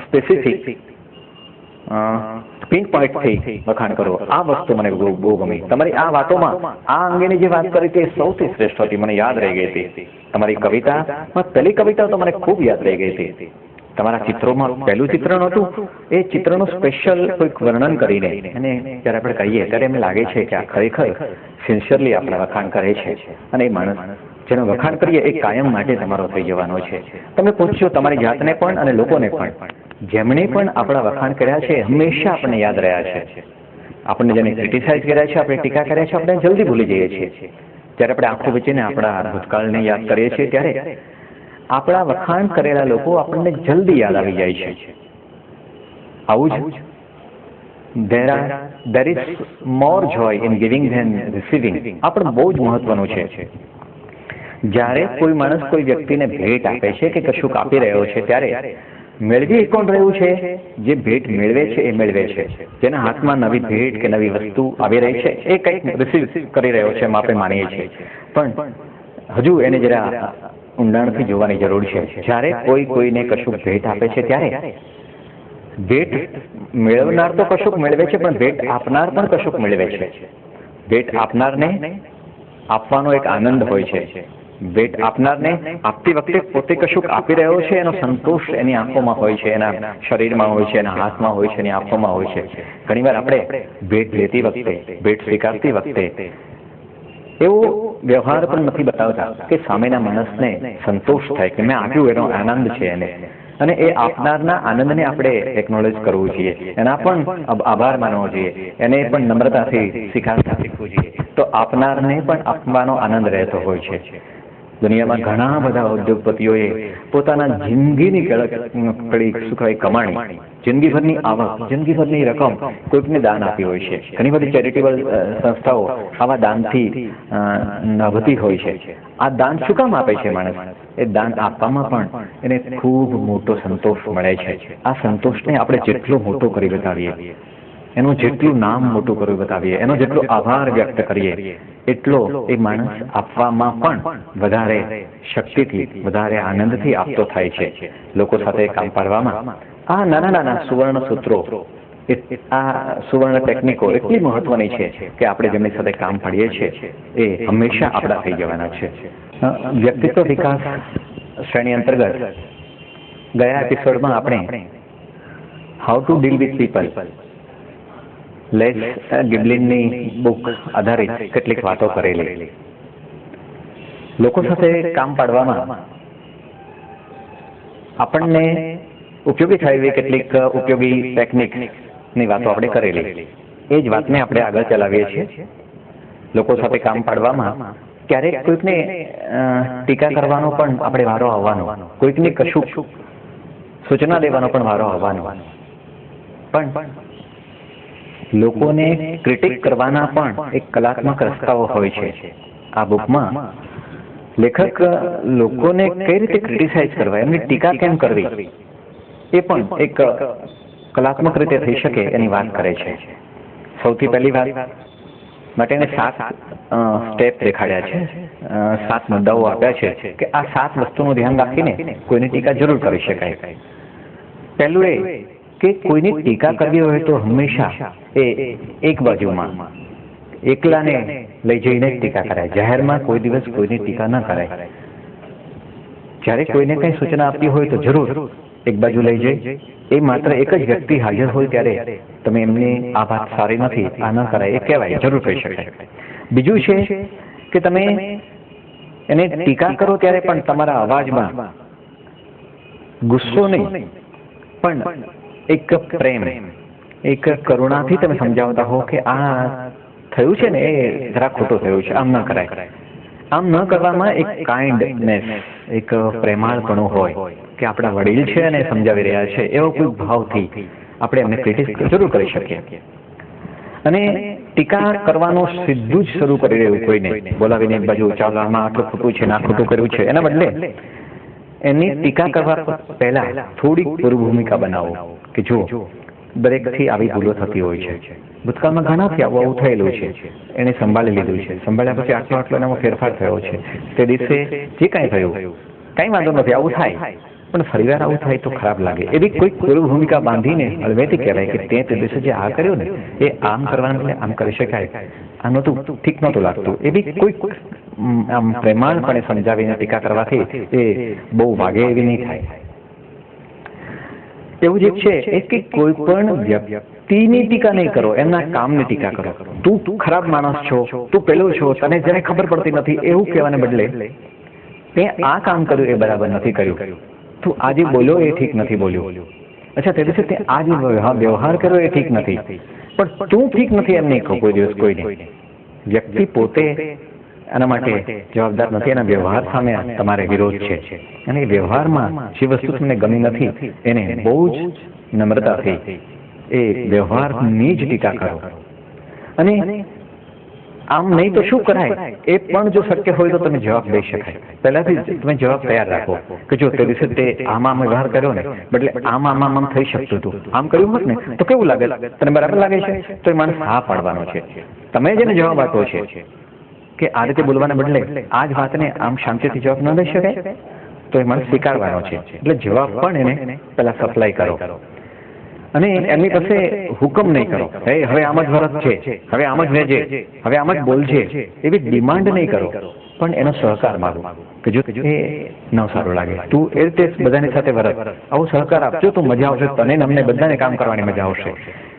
સ્પેસિફિક પિન પોઈન્ટથી વખાણ કરો. આ વસ્તુ મને બહુ ગમી. તમારી આ વાતોમાં આ અંગેની જે વાત કરી તે સૌથી શ્રેષ્ઠ હતી, મને યાદ રહી ગઈ હતી. તમારી કવિતામાં પહેલી કવિતા તો મને ખૂબ યાદ રહી ગઈ હતી. તમારા ચિત્રોમાં પહેલું ચિત્ર નહોતું, એ ચિત્રનું સ્પેશિયલ કોઈક વર્ણન કરીને અને જ્યારે આપણે કહીએ ત્યારે એમ લાગે છે કે આ ખરેખર સિન્સિયરલી આપણે વખાણ કરે છે. અને એ માણસ જેનો વખાણ કરીએ એ કાયમ માટે તમારો થઈ જવાનો છે. તમે પૂછજો તમારી જાતને પણ અને લોકોને પણ, જેમણે પણ આપણા વખાણ કર્યા છે હંમેશા આપણને યાદ રહ્યા છે. આપણને જેને ક્રિટિસાઇઝ કર્યા છે, આપણે ટીકા કર્યા છે, આપણે જલ્દી ભૂલી જઈએ છીએ. જ્યારે આપણે આંખો વીંચીને આપણા ભૂતકાળને યાદ કરીએ છીએ ત્યારે આપણા વખાણ કરેલા લોકો આપણને જલ્દી યાદ આવી જાય છે. આવું જ there is more joy in giving than receiving. આ પણ બહુ જ મહત્વનું છે. જ્યારે કોઈ માણસ કોઈ વ્યક્તિને ભેટ આપે છે કે કશુંક આપી રહ્યો છે ત્યારે મેળવી કોણ રહ્યું છે? જે ભેટ મેળવે છે એ મેળવે છે. જેના હાથમાં નવી ભેટ કે નવી વસ્તુ આવી રહી છે એ કંઈક રિસીવ કરી રહ્યો છે એમ આપણે માનીએ છીએ. પણ હજુ એને જરા ઊંડાણથી જોવાની જરૂર છે. જ્યારે કોઈ કોઈને કશુંક ભેટ આપે છે ત્યારે ભેટ મેળવનાર તો કશુંક મેળવે છે પણ ભેટ આપનાર પણ કશુંક મેળવે છે. ભેટ આપનારને આપવાનો એક આનંદ હોય છે. ભેટ આપનારને આપતી વખતે પોતે કશુંક આપી રહ્યો છે એનો સંતોષ એની આંખોમાં હોય છે, એના શરીરમાં હોય છે, એના હાથમાં હોય છે, એની આંખોમાં હોય છે. ઘણીવાર આપણે ભેટ લેતી વખતે, ભેટ સ્વીકારતી વખતે એવો વ્યવહાર પણ નથી બતાવતા કે સામેના માણસને સંતોષ થાય કે મેં આપ્યું એનો આનંદ છે એને, અને એ આપનારના આનંદને આપણે એકનોલેજ કરવું જોઈએ, એના પણ આભાર માનવો જોઈએ, એને પણ નમ્રતાથી સ્વીકારતા શીખવું જોઈએ. તો આપનારને પણ આપવાનો આનંદ રહેતો હોય છે. દુનિયામાં ઘણા બધા ઉદ્યોગપતિઓએ પોતાના જિંદગીની કમાણી, જિંદગીભરની આવક, જિંદગીભરની રકમ કોઈકને દાન આપી હોય છે. ઘણી બધી ચેરિટેબલ સંસ્થાઓ આવા દાનથી નભતી હોય છે. આ દાન શું કામ આપે છે માણસ? એ દાન આપવામાં પણ એને ખૂબ મોટો સંતોષ મળે છે. આ સંતોષને આપણે જેટલો મોટો કરી બતાવીએ, એનું જેટલું નામ મોટું કરી બતાવીએ, એનો જેટલો આભાર વ્યક્ત કરીએ, એટલો એ માણસ આપવામાં પણ વધારે શક્તિથી, વધારે આનંદથી આપતો થાય છે. લોકો સાથે કામ પાડવામાં આ નાના નાના સુવર્ણ સૂત્રો, આ સુવર્ણ ટેકનિકો એટલી મહત્વની છે કે આપણે જેમની સાથે કામ પાડીએ છીએ એ હંમેશા આપણા થઈ જવાના છે. વ્યક્તિત્વ વિકાસ શ્રેણી અંતર્ગત ગયા એપિસોડમાં આપણે how to deal with people, Les ગિબલિનની બુક આધારિત કેટલીક વાતો કરેલી. લોકો સાથે કામ પાડવામાં આપણને ઉપયોગી થાય એવી કેટલીક ઉપયોગી ટેકનિકની વાતો આપણે કરેલી. એ જ વાતને આપણે આગળ ચલાવીએ છીએ. લોકો સાથે કામ પાડવામાં ક્યારેક કોઈકને ટીકા કરવાનો પણ આપણે વારો આવવાનો, કોઈકને કશું સૂચના દેવાનો પણ વારો આવવાનો. પણ લોકોને ક્રિટિક કરવાના પણ એક કલાત્મક રસ્તાઓ હોય છે. આ બુકમાં લેખક લોકોને કઈ રીતે ક્રિટિસાઇઝ કરવા, એમની ટીકા કેમ કરવી, એ પણ એક કલાત્મક રીતે થઈ શકે એની વાત કરે છે. સૌથી પહેલી વાત માટે એને 7 સ્ટેપ દેખાડ્યા છે, 7 મુદ્દાઓ આપ્યા છે કે આ 7 વસ્તુનું ધ્યાન રાખીને કોઈની ટીકા જરૂર કરી શકાય. પહેલું એ કે કોઈની ટીકા કરવી હોય તો હંમેશા એ એક બાજુમાં એકલાને લઈ જઈને જ ટીકા કરાય. જાહેરમાં કોઈ દિવસ કોઈની ટીકા ન કરાય. જ્યારે કોઈને કંઈ સૂચના આપવી હોય તો જરૂર એક બાજુ લઈ જઈ, એ માત્ર એક જ વ્યક્તિ હાજર હોય ત્યારે તમે એમની આ વાત સારી નથી, આ ન કરાય, એ કહેવાય, જરૂર કહી શકાય. બીજું છે કે તમે એને ટીકા કરો ત્યારે પણ તમારા અવાજમાં ગુસ્સો નહીં પણ એક પ્રેમ, એક કરુણાથી તમે સમજાવતા હો કે આ થયું છે ને એ જરા ખોટું થયું છે, આમ ન કરાય. આમ ન કરવામાં એક કાઇન્ડનેસ, એક પ્રેમાળપણું હોય કે આપણા વડીલ છે અને સમજાવી રહ્યા છે એવો કોઈ ભાવથી આપણે એમને ક્રિટિક જરૂર કરી શકીએ. અને ટીકા કરવાનું સીધું જ શરૂ કરી રહ્યું કોઈને બોલાવીને એક બાજુ ચાલો આમાં આટલું ખોટું છે ને આ ખોટું કર્યું છે, એના બદલે એની ટીકા કરવા પહેલા થોડીક પૂર્વ ભૂમિકા બનાવો કે જો દરેકથી આવી ભૂલો થતી હોય છે, ભૂતકાળમાં ઘણાથી આવું થયેલું છે, એને સંભાળી લીધું છે, સંભાળ્યા પછી આટલો આટલો એનામાં ફેરફાર થયો છે, તે દિવસે જે કાંઈ થયું કાંઈ વાંધો નથી, આવું થાય પણ ફરીવાર આવું થાય તો ખરાબ લાગે, એવી કોઈક પૂર્વ ભૂમિકા બાંધીને હળવેથી કહેવાય કે તે દિવસે જે આ કર્યું ને એ આમ કરવાને બદલે આમ કરી શકાય, આ નહોતું ઠીક નહોતું લાગતું, એવી કોઈક આમ પ્રેમાળપણે સમજાવીને ટીકા કરવાથી એ બહુ વાગે એવી નહીં થાય. એવું જ છે એ કે કોઈ પણ વ્યક્તિની ટીકા નહીં કરો, એમના કામની ટીકા કરો. તું ખરાબ માણસ છો, તું પેલો છો, તને જેને ખબર પડતી નથી એવું કહેવાને બદલે તે આ કામ કર્યું એ બરાબર નથી કર્યું, તું આજે બોલ્યો એ ઠીક નથી બોલ્યો, અચ્છા તે દિવસે તે આજે વ્યવહાર કર્યો એ ઠીક નથી, પણ તું ઠીક નથી એમ નહીં કહો કોઈ દિવસ કોઈને. વ્યક્તિ પોતે આના માટે જવાબદાર નથી, એના વ્યવહાર સામે તમારે વિરોધ છે, અને એ વ્યવહારમાં જે વસ્તુ તમને ગમી નથી એને બહુ જ નમ્રતાથી એ વ્યવહારની જ ટીકા કરો. અને આમ નહીં તો શું કરાય એ પણ જો શક્ય હોય તો તમે જવાબ દઈ શકાય, પહેલાથી જ તમે જવાબ તૈયાર રાખો કે જો તે દિવસે તે આમ વ્યવહાર કર્યો ને બદલે આમ થઈ શકતું હતું, આમ કર્યું હોત ને તો કેવું લાગે, તને બરાબર લાગે છે, તો એ માણસ હા પાડવાનો છે. તમે જેને જવાબ આપો છે કે આ રીતે બોલવાના બદલે આ જ વાતને આમ શાંતિથી જવાબ ન દઈ શકાય તો એ માણસ સ્વીકારવાનો છે. એટલે જવાબ પણ એને પહેલા સપ્લાય કરો અને એમની પાસે હુકમ નહીં કરો, હવે આમ જ વર્ત છે, હવે આમ જ રહેજે, હવે આમ જ બોલજે, એવી ડિમાન્ડ નહીં કરો, પણ એનો સહકાર માગો કે જો એ ન સારું લાગે તું એ રીતે બધાની સાથે વર્ત, આવો સહકાર આપજો તો મજા આવશે, તને અમને બધાને કામ કરવાની મજા આવશે.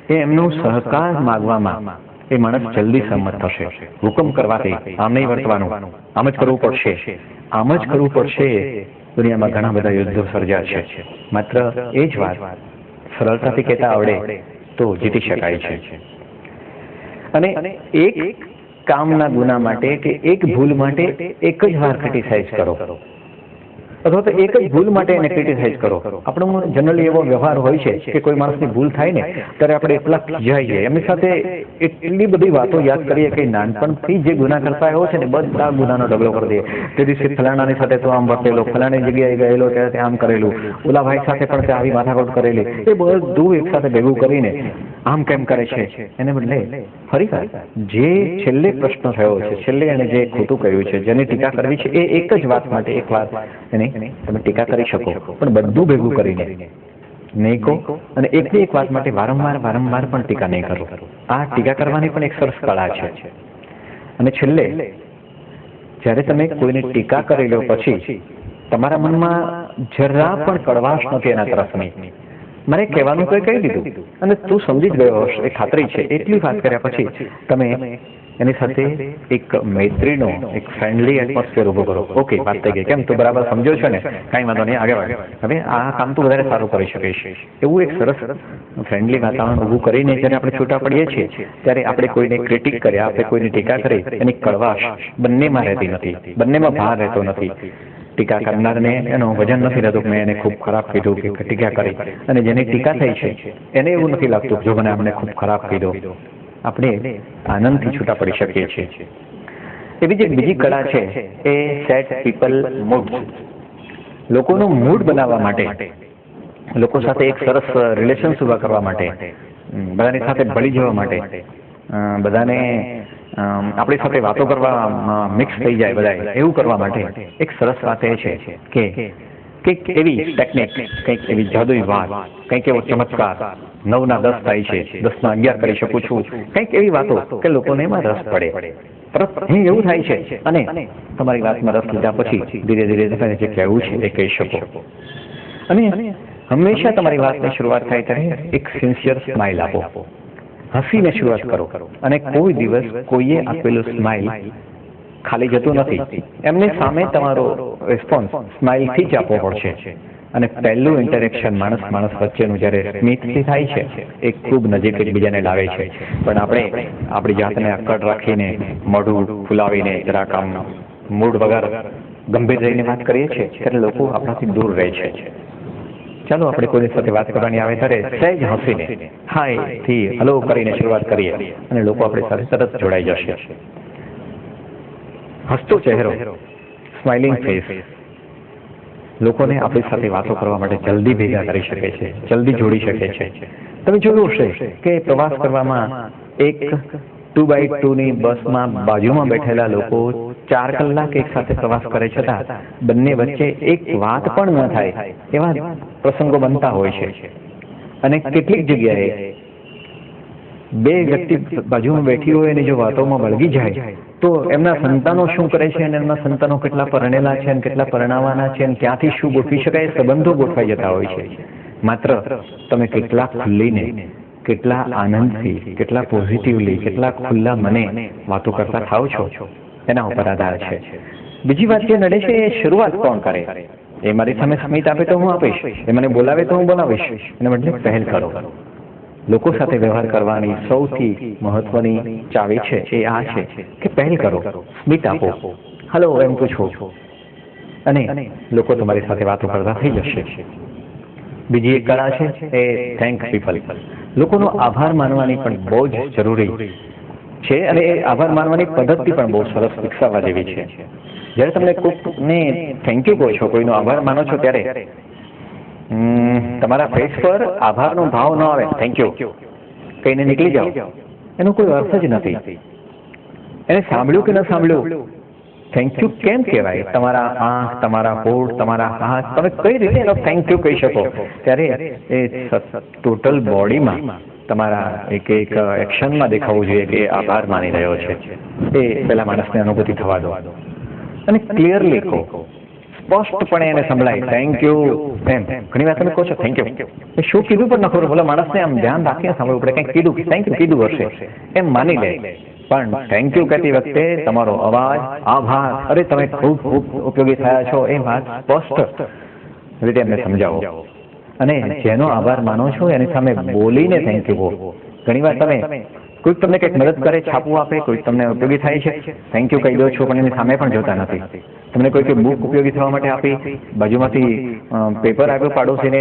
એ એમનો સહકાર માગવામાં એ માણસ જલ્દી સંમત થશે. હુકમ કરવાથી આમ નહીં વર્તવાનું, આમ જ કરવું પડશે, આમ જ કરવું પડશે. દુનિયામાં ઘણા બધા યુદ્ધો સર્જ્યા છે, માત્ર એ જ વાત સરળતાથી કહેતા આવડે તો જીતી શકાય છે. અને એક કામના ગુના માટે કે એક ભૂલ માટે એક જ વાર ક્રિટિસાઇઝ કરો અથવા તો એક જ ભૂલ માટે એને ક્રિટિસાઇઝ કરો. આપણો જનરલી એવો વ્યવહાર હોય છે કે કોઈ માણસની ભૂલ થાય ને ત્યારે આપણે એટલા ખીજાઈ જઈએ, એમની સાથે એટલી બધી વાતો યાદ કરીએ કે નાનપણથી જે ગુના કરતા આવ્યો છે ને બધા ગુનાનો ઢગલો કરી દઈએ. તે દિવસે ફલાણાની સાથે તો આમ વર્તેલો, ફલાણી જગ્યાએ ગયેલો ત્યારે આમ કરેલું, ઓલા ભાઈ સાથે પણ ત્યાં આવી માથાકૂટ કરેલી, એ બધું એક સાથે ભેગું કરીને આમ કેમ કરે છે. એને બદલે ફરીવાર જે છેલ્લે પ્રશ્ન થયો છે, છેલ્લે એને જે ખોટું કહ્યું છે, જેની ટીકા કરવી છે, એ એક જ વાત માટે એક વાર એની તમે ટીકા કરી શકો, પણ બધું ભેગું કરીને નહીં કહો અને એકની એક વાત માટે વારંવાર પણ ટીકા નહીં કરો. આ ટીકા કરવાની પણ એક સરસ કળા છે. અને છેલ્લે જ્યારે તમે કોઈને ટીકા કરી લો પછી તમારા મનમાં જરા પણ કડવાશ નથી એના તરફની, મારે કહેવાનું કોઈ કહી દીધું અને તું સમજી જ ગયો હશે એ ખાતરી છે, એટલી વાત કર્યા પછી તમે એની સાથે એક મૈત્રીનો એક ફ્રેન્ડલી એટમોસ્ફિયર ઉભો કરો. ઓકે, વાત થઈ ગઈ, કેમ તું બરાબર સમજો છો ને, કાંઈ વાંધો નહીં, આગળ હવે આ કામ તું વધારે સારું કરી શકીશ, એવું એક સરસ ફ્રેન્ડલી વાતાવરણ ઊભું કરીને જ્યારે આપણે છૂટા પડીએ છીએ ત્યારે આપણે કોઈને ક્રિટિક કર્યા, આપણે કોઈની ટીકા કરી, એની કડવાશ બંનેમાં રહેતી નથી, બંનેમાં ભાર રહેતો નથી. ટીકા કરનારને એનો વજન નથી રહેતું કે મેં એને ખૂબ ખરાબ કીધું કે ટીકા કરી, અને જેની ટીકા થઈ છે એને એવું નથી લાગતું જો મને આમને ખૂબ ખરાબ કીધો. આપણે આનંદથી છૂટા પડી શકીએ છીએ. એવી જ એક બીજી કળા છે એ સેટ પીપલ મૂડ. લોકોનું મૂડ બનાવવા માટે, લોકો સાથે એક સરસ રિલેશન્સ ઊભા કરવા માટે, બધાની સાથે ભળી જવા માટે, બધાને આપણી સાથે વાતો કરવા મિક્સ થઈ જાય બધા, એવું કરવા માટે એક સરસ વાત એ છે કે કંઈક એવી ટેકનિક, કંઈક એવી જાદુઈ વાત, કંઈક એવો ચમત્કાર, 9 ના 10 થાય છે, 10 ના 11 કરી શકું છું, કંઈક એવી વાતો કે લોકોને એમાં રસ પડે. પરત અહીં એવું થાય છે અને તમારી વાતમાં રસ લીધા પછી ધીરે ધીરે તમે જે કહેવું છે એ કહી શકો. અને હંમેશા તમારી વાતની શરૂઆત થાય ત્યારે એક સિન્સિયર સ્માઇલ આપો, હસીને શરૂઆત કરો. અને કોઈ દિવસ કોઈએ આપેલું સ્માઇલ ખાલી જતું નથી, એમની સામે તમારો રિસ્પોન્સ સ્માઇલથી જ આપવો પડશે. અને પહેલું ઇન્ટરેક્શન માણસ વચ્ચેનું જ્યારે સ્મિતથી થાય છે એ ખૂબ નજીક એકબીજાને લાવે છે. પણ આપણે આપણી જાતને અક્કડ રાખીને, મોઢું ફુલાવીને, જરાક આમ મૂડ વગર ગંભીર રહીને વાત કરીએ છીએ ત્યારે લોકો આપણાથી દૂર રહે છે. ચાલો આપણે કોઈની સાથે વાત કરવાની આવે ત્યારે સહેજ હસીને હાય થી હલો કરીને શરૂઆત કરીએ અને લોકો આપણી સાથે તરત જોડાઈ જશે. હસતો ચહેરો, સ્માઇલિંગ ફેસ લોકોને આપણી સાથે વાતો કરવા માટે જલ્દી ભેગા કરી શકે છે, જલ્દી જોડી શકે છે. તમે જોયું હશે કે પ્રવાસ કરવામાં એક 2x2 ની બસમાં બાજુમાં બેઠેલા લોકો 4 કલાક એક સાથે પ્રવાસ કરે છતાં બંને વચ્ચે એક વાત પણ ન થાય એવા પ્રસંગો બનતા હોય છે. અને કેટલીક જગ્યાએ બે વ્યક્તિ બાજુમાં બેઠી હોય અને જો વાતોમાં વળગી જાય તો એમના સંતાનો શું કરે છે અને એમના સંતાનો કેટલા પરણેલા છે અને કેટલા પરણાવાના છે અને ક્યાંથી શું ગોઠવી શકાય સંબંધો ગોઠવાઈ જતા હોય છે. માત્ર તમે કેટલા ખુલ્લીને, કેટલા આનંદથી, કેટલા પોઝિટિવલી, કેટલા ખુલ્લા મને વાતો કરતા થાવ છો એના ઉપર આધાર છે. બીજી વાત જે નડે છે એ શરૂઆત કોણ કરે. એ મારી સામે સ્મિત આપે તો હું આપીશ, એ મને બોલાવે તો હું બોલાવીશ. એના બદલે પહેલ કરો. લોકો સાથે વ્યવહાર કરવાની સૌથી મહત્વની ચાવી છે એ આ છે કે પહેલ કરો, સ્મિત આપો, હલો એમ પૂછો અને લોકો તમારી સાથે વાતો કરતા થઈ જશે. બીજી એક કળા છે એ થેન્ક પીપલ. લોકોનો આભાર માનવાની પણ બહુ જ જરૂરી છે અને એ આભાર માનવાની પદ્ધતિ પણ બહુ સરસ વિકસાવવા જેવી છે. જ્યારે તમે કોઈને થેન્ક યુ કહો છો, કોઈનો આભાર માનો છો ત્યારે તમારા ફેસ પર આભારનો ભાવ ન આવે, થેન્ક યુ કહીને નીકળી જાઓ, એનો કોઈ અર્થ જ નથી. એને સાંભળ્યું કે ન સાંભળ્યું, થેન્ક યુ કેમ કહેવાય? તમારા આંખ, તમારા હોઠ, તમારા હાથ, તમે કઈ રીતે એનો થેન્ક યુ કહી શકો? ત્યારે એ ટોટલ બોડીમાં તમારા એક એક્શનમાં દેખાવું જોઈએ કે આભાર માની રહ્યો છે. એ પેલા માણસને અનુભૂતિ થવા દો અને ક્લિયરલી કહો, સ્પષ્ટપણે એને સંભળાય થેન્ક યુ એમ. ઘણી વાર તમે કહો છો થેન્ક યુ, એ શું કીધું પણ ન ખબર, ભલે માણસને આમ ધ્યાન રાખીને સાંભળવું પડે. કંઈક કીધું, થેન્ક યુ કીધું હશે એમ માની લે, પણ થેન્ક યુ કહેતી વખતે તમારો અવાજ, આભાર, અરે તમે ખૂબ ખૂબ ઉપયોગી થયા છો એ વાત સ્પષ્ટ રીતે એમને સમજાવો. અને જેનો આભાર માનો છો એની સામે બોલીને થેન્ક યુ કહો. ઘણી વાર તમે કોઈક તમને કંઈક મદદ કરે, છાપવું આપે, કોઈક તમને ઉપયોગી થાય છે, થેન્ક યુ કહી દો છો પણ એની સામે પણ જોતા નથી. તમને કોઈ બુક ઉપયોગી થવા માટે આપી, બાજુમાંથી પેપર આપ્યું પાડોશીને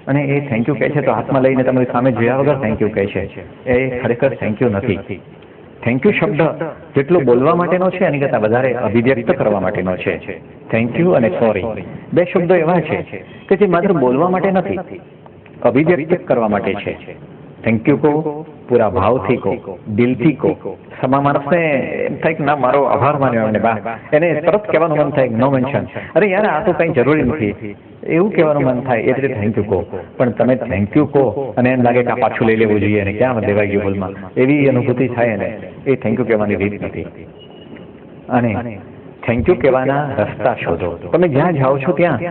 અને એ થેન્ક યુ કહે છે તો હાથમાં લઈને તમારી સામે જોયા વગર થેન્ક યુ કહે છે, એ ખરેખર થેન્ક યુ નથી. થેન્ક યુ શબ્દ જેટલો બોલવા માટેનો છે એની કરતાં વધારે અભિવ્યક્ત કરવા માટેનો છે. થેન્ક યુ અને સોરી બે શબ્દો એવા છે કે જે માત્ર બોલવા માટે નથી, અભિવ્યક્ત કરવા માટે છે. થેન્ક યુ કહો, પૂરા ભાવથી કહો, દિલથી કહો. સમા માણસને એમ થાય કે ના મારો આભાર માન્યો અને બા એને તરત કહેવાનું મન થાય નો મેન્શન, અરે યાર આ તો કંઈ જરૂરી નથી એવું કહેવાનું મન થાય. એ રીતે થેન્ક યુ કહો. પણ તમે થેન્ક યુ કહો અને એમ લાગે કે આ પાછું લઈ લેવું જોઈએ અને ક્યાં દેવાઈ ગયું ભૂલમાં, એવી અનુભૂતિ થાય ને એ થેન્ક યુ કહેવાની રીત નથી. અને થેન્ક યુ કહેવાના રસ્તા શોધો. તમે જ્યાં જાઓ છો ત્યાં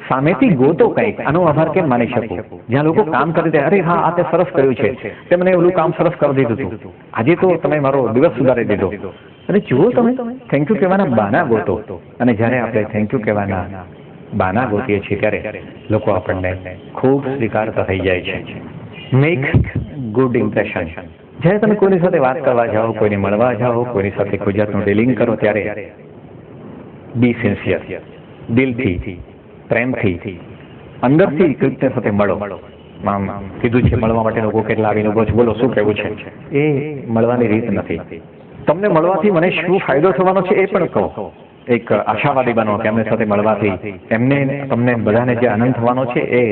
સામેથી ગોતો કંઈક, આનો આભાર કેમ માની શકું. જ્યાં લોકો કામ કરી દે, અરે હા આ તે સરસ કર્યું છે, તે મને ઓલું કામ સરસ કરી દીધું હતું, આજે તો તમે મારો દિવસ સુધારી દીધો. અને જુઓ તમે થેન્ક યુ કહેવાના બાના ગોતો. અને જ્યારે આપણે થેન્ક યુ કહેવાના બાના ગોતીએ છીએ ત્યારે લોકો આપણને ખૂબ સ્વીકારતા થઈ જાય છે. Make good impression. જ્યારે તમે કોઈની સાથે વાત કરવા જાઓ, કોઈને મળવા જાઓ, કોઈની સાથે કોઈ જાતનું ડીલિંગ કરો ત્યારે બી સિન્સિયર, દિલથી, પ્રેમથી, અંદરથી કૃત્ય સાથે મળો. આમ કીધું છે મળવા માટે લોકો કેટલા આવીને ઉભો છે, બોલો શું કહેવું છે. એ મળવાની રીત નથી. તમને મળવાથી મને શું ફાયદો થવાનો છે એ પણ કહો. એક આશાવાદી બનો કે એમની સાથે મળવાથી એમને તમને બધાને જે આનંદ થવાનો છે એ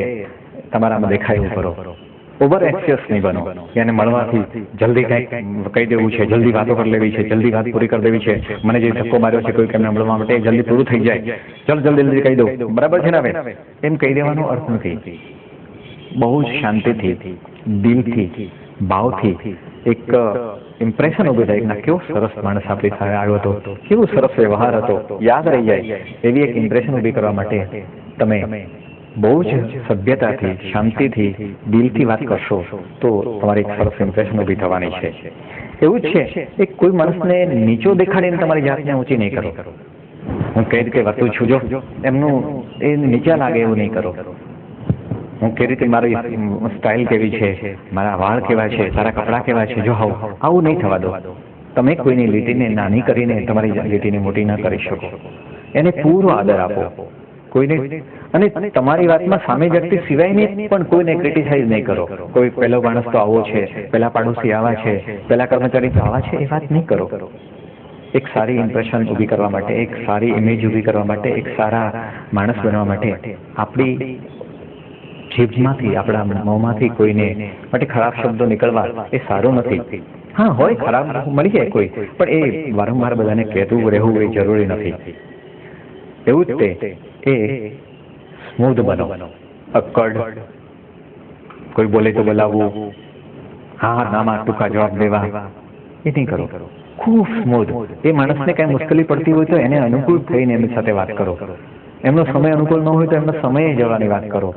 તમારામાં દેખાય એવું કરો. ઓવર એક્સિયસ નહીં બનો કે એને મળવાથી જલ્દી કંઈક કહી દેવું છે, જલ્દી વાતો કરી લેવી છે, જલ્દી વાત પૂરી કરી દેવી છે, મને જે ધક્કો માર્યો છે કોઈક એમને મળવા માટે જલ્દી પૂરું થઈ જાય, જલ્દી કહી દઉં, બરાબર છે ને હવે એમ કહી દેવાનો અર્થ નથી. બહુ જ શાંતિથી, દિલથી, ભાવથી એક ઇમ્પ્રેશન ઊભી થાય ના કેવો સરસ માણસ આપણી સાથે આવ્યો હતો, કેવો સરસ વ્યવહાર હતો, યાદ રહી જાય એવી એક ઇમ્પ્રેશન ઊભી કરવા માટે તમે બહુ જ સભ્યતાથી, શાંતિથી, દિલથી વાત કરશો તો તમારી એક સરસ ઇમ્પ્રેશન ઊભી થવાની છે. એવું જ છે એક કોઈ માણસને નીચો દેખાડીને તમારી જાતને ઊંચી નહીં કરો. હું કઈ રીતે વર્તું છું જો એમનું એ નીચા લાગે એવું નહીં કરો. હું કઈ રીતે મારી સ્ટાઇલ કેવી છે, મારા વાળ કેવા છે, તારા કપડાં કેવા છે, જો આવું નહીં થવા દો. તમે કોઈની લીટીને નાની કરીને તમારી લીટીને મોટી ના કરી શકો. એને પૂરો આદર આપો. કોઈને, અને તમારી વાતમાં સામે વ્યક્તિ સિવાયની પણ કોઈને ક્રિટિસાઇઝ નહીં કરો. કોઈ પહેલો માણસ તો આવો છે, પહેલા પાડોશી આવા છે, પહેલા કર્મચારી તો આવા છે, એ વાત નહીં કરો. એક સારી ઇમ્પ્રેશન ઊભી કરવા માટે, એક સારી ઇમેજ ઊભી કરવા માટે, એક સારા માણસ બનવા માટે આપણી જીભમાંથી, આપણા મોંમાંથી કોઈને માટે ખરાબ શબ્દો નીકળવા એ સારું નથી. હા, હોય ખરાબ મળી જાય કોઈ, પણ એ વારંવાર બધાને કહેતું રહેવું એ જરૂરી નથી. એવું જ તે એ સ્મૂધ બનો, અક્કડ, કોઈ બોલે તો બોલાવવું, હા નામાં ટૂંકા જવાબ દેવા, એ નહીં કરો. ખૂબ સ્મૂધ. એ માણસને કઈ મુશ્કેલી પડતી હોય તો એને અનુકૂળ થઈને એમની સાથે વાત કરો. એમનો સમય અનુકૂળ ન હોય તો એમનો સમયે જવાની વાત કરો.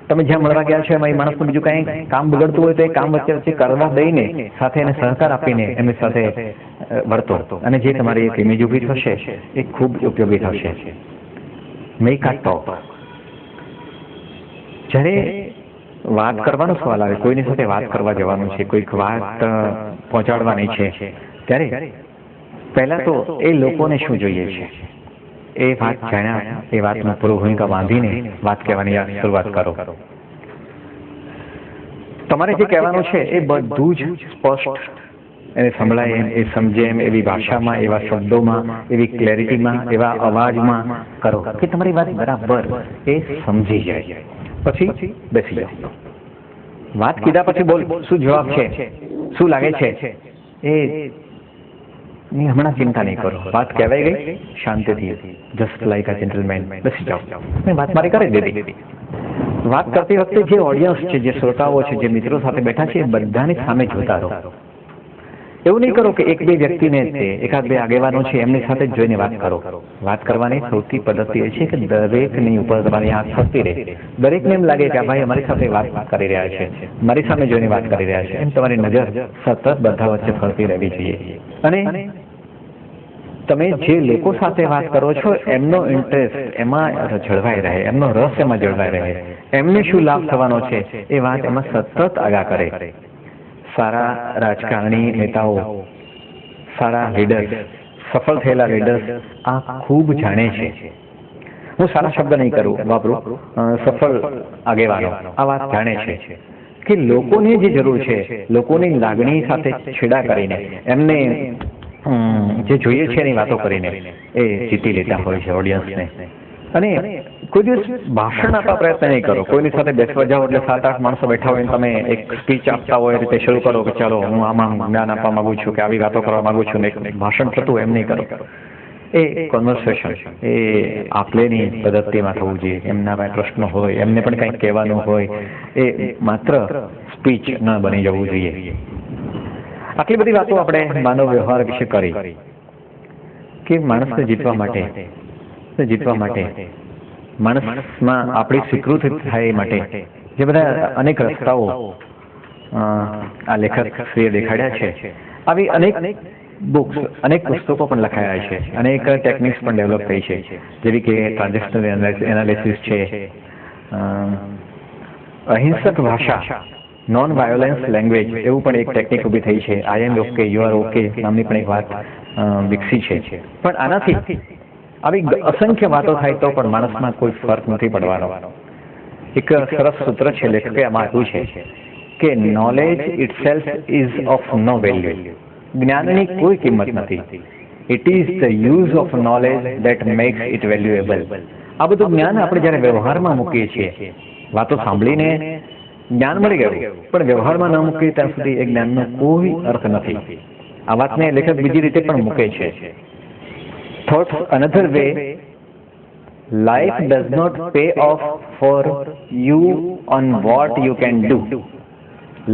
તમે જ્યાં મળવા ગયા છો એમાં એ માણસનું બીજું કાંઈ કામ બગડતું હોય તો એ કામ વચ્ચે વચ્ચે કરવા દઈને સાથે એને સહકાર આપીને એમની સાથે વર્તો, અને જે તમારી એક ઇમેજ ઊભી થશે એ ખૂબ ઉપયોગી થશે. મેક આ ટોક. જ્યારે વાત કરવાનો સવાલ આવે, કોઈની સાથે વાત કરવા જવાનું છે, કોઈક વાત પહોંચાડવાની છે, ત્યારે પહેલા તો એ લોકોને શું જોઈએ છે એ વાત જાણ્યા, એ વાતમાં પૂર્વ ભૂમિકા બાંધીને વાત કહેવાની શરૂઆત કરો. તમારે જે કહેવાનું છે એ બધું જ સ્પષ્ટ એને સંભળાય એમ, એ સમજે એમ, એવી ભાષામાં, એવા શબ્દોમાં, એવી ક્લેરિટીમાં, એવા અવાજમાં કરો કે તમારી વાત બરાબર એ સમજી જાય. પછી બેસી જાઓ. વાત કીધા પછી બોલ, શું જવાબ છે, શું લાગે છે, એ હમણાં ચિંતા નહીં કરો. વાત કહેવાય ગઈ, શાંતિથી, જસ્ટ લાઈક અ જેન્ટલમેન બેસી જાઓ. મેં વાત મારી કરી દીધી. વાત કરતી વખતે જે ઓડિયન્સ છે, જે શ્રોતાઓ છે, જે મિત્રો સાથે બેઠા છે, એ બધાની સામે જોતા રહો. એવું નહીં કરો કે એક બે વ્યક્તિને, એકાદ બે આગેવાનો છે એમની સાથે જ જોઈને વાત કરો. વાત કરવાની સૌથી પદ્ધતિ એ છે કે દરેકની ઉપર તમારી આંખ ફરતી રહે. દરેકને એમ લાગે કે આ ભાઈ અમારી સાથે વાત કરી રહ્યા છે, મારી સામે જોઈને વાત કરી રહ્યા છે, એમ તમારી નજર સતત બધા વચ્ચે ફરતી રહેવી જોઈએ. અને તમે જે લોકો સાથે વાત કરો છો એમનો ઇન્ટરેસ્ટ એમાં જળવાઈ રહે, એમનો રસ એમાં જળવાઈ રહે, એમને શું લાભ થવાનો છે એ વાત એમાં સતત આગા કરે. સારા રાજકારણી નેતાઓ, સારા લીડર્સ, સફળ થયેલા લીડર્સ આ ખૂબ જાણે છે. હું સારા શબ્દ નહીં વાપરું, સફળ આગેવાનો આ વાત જાણે છે કે લોકોને જે જરૂર છે, લોકોની લાગણી સાથે છેડા કરીને, એમને જે જોઈએ છે એની વાતો કરીને એ જીતી લેતા હોય છે ઓડિયન્સને. અને કોઈ દિવસ ભાષણ આપવા પ્રયત્ન નહીં કરો. કોઈની સાથે બેસવા જાઓ એટલે 7-8 માણસો બેઠા હોય, તમે એક સ્પીચ આપતા હોય રીતે શરૂ કરો કે ચાલો હું આમાં જ્ઞાન આપવા માંગુ છું કે આવી વાતો કરવા માંગુ છું, ને એક ભાષણ થતું એમ નહીં કરો. એ કોન્વર્સેશન, એ આપલેની પદ્ધતિમાં થવું જોઈએ. એમના પાસે પ્રશ્નો હોય, એમને પણ કંઈક કહેવાનું હોય, એ માત્ર સ્પીચ ન બની જવું જોઈએ. આટલી બધી વાતો આપણે માનવ વ્યવહાર વિશે કરી કે માણસને જીતવા માટે, માણસમાં આપણી સ્વીકૃતિ થાય માટે જે બધા અનેક રસ્તાઓ આ લેખક શ્રીએ દેખાડ્યા છે, આવી અનેક બુક્સ, અનેક પુસ્તકો પણ લખાયા છે, અનેક ટેકનિક્સ પણ ડેવલપ થઈ છે, જેવી કે ટ્રાન્ઝેક્શનલ એનાલિસિસ છે, અહિંસક ભાષા, નોન વાયોલન્સ લેંગ્વેજ, એવું પણ એક ટેકનિક ઊભી થઈ છે. આઈ એમ ઓકે, યુ આર ઓકે નામની પણ એક વાત વિકસી છે. પણ આનાથી આવી અસંખ્ય વાતો થાય તો પણ માણસમાં કોઈ ફરક નથી પડવાનો. એક સરસ સૂત્ર છે લેખકે આમાં આપ્યું છે કે knowledge itself is of no value. જ્ઞાનની કોઈ કિંમત નથી. It is the use of knowledge that makes it valuable. આ બધું જ્ઞાન આપણે જ્યારે વ્યવહારમાં મૂકીએ છીએ, વાતો સાંભળીને જ્ઞાન મળી ગયું પણ વ્યવહારમાં ન મૂકીએ ત્યાં સુધી એ જ્ઞાનનો કોઈ અર્થ નથી. આ વાતને લેખક બીજી રીતે પણ મૂકે છે. Thoughts another way, life does not pay off for you on what you can do.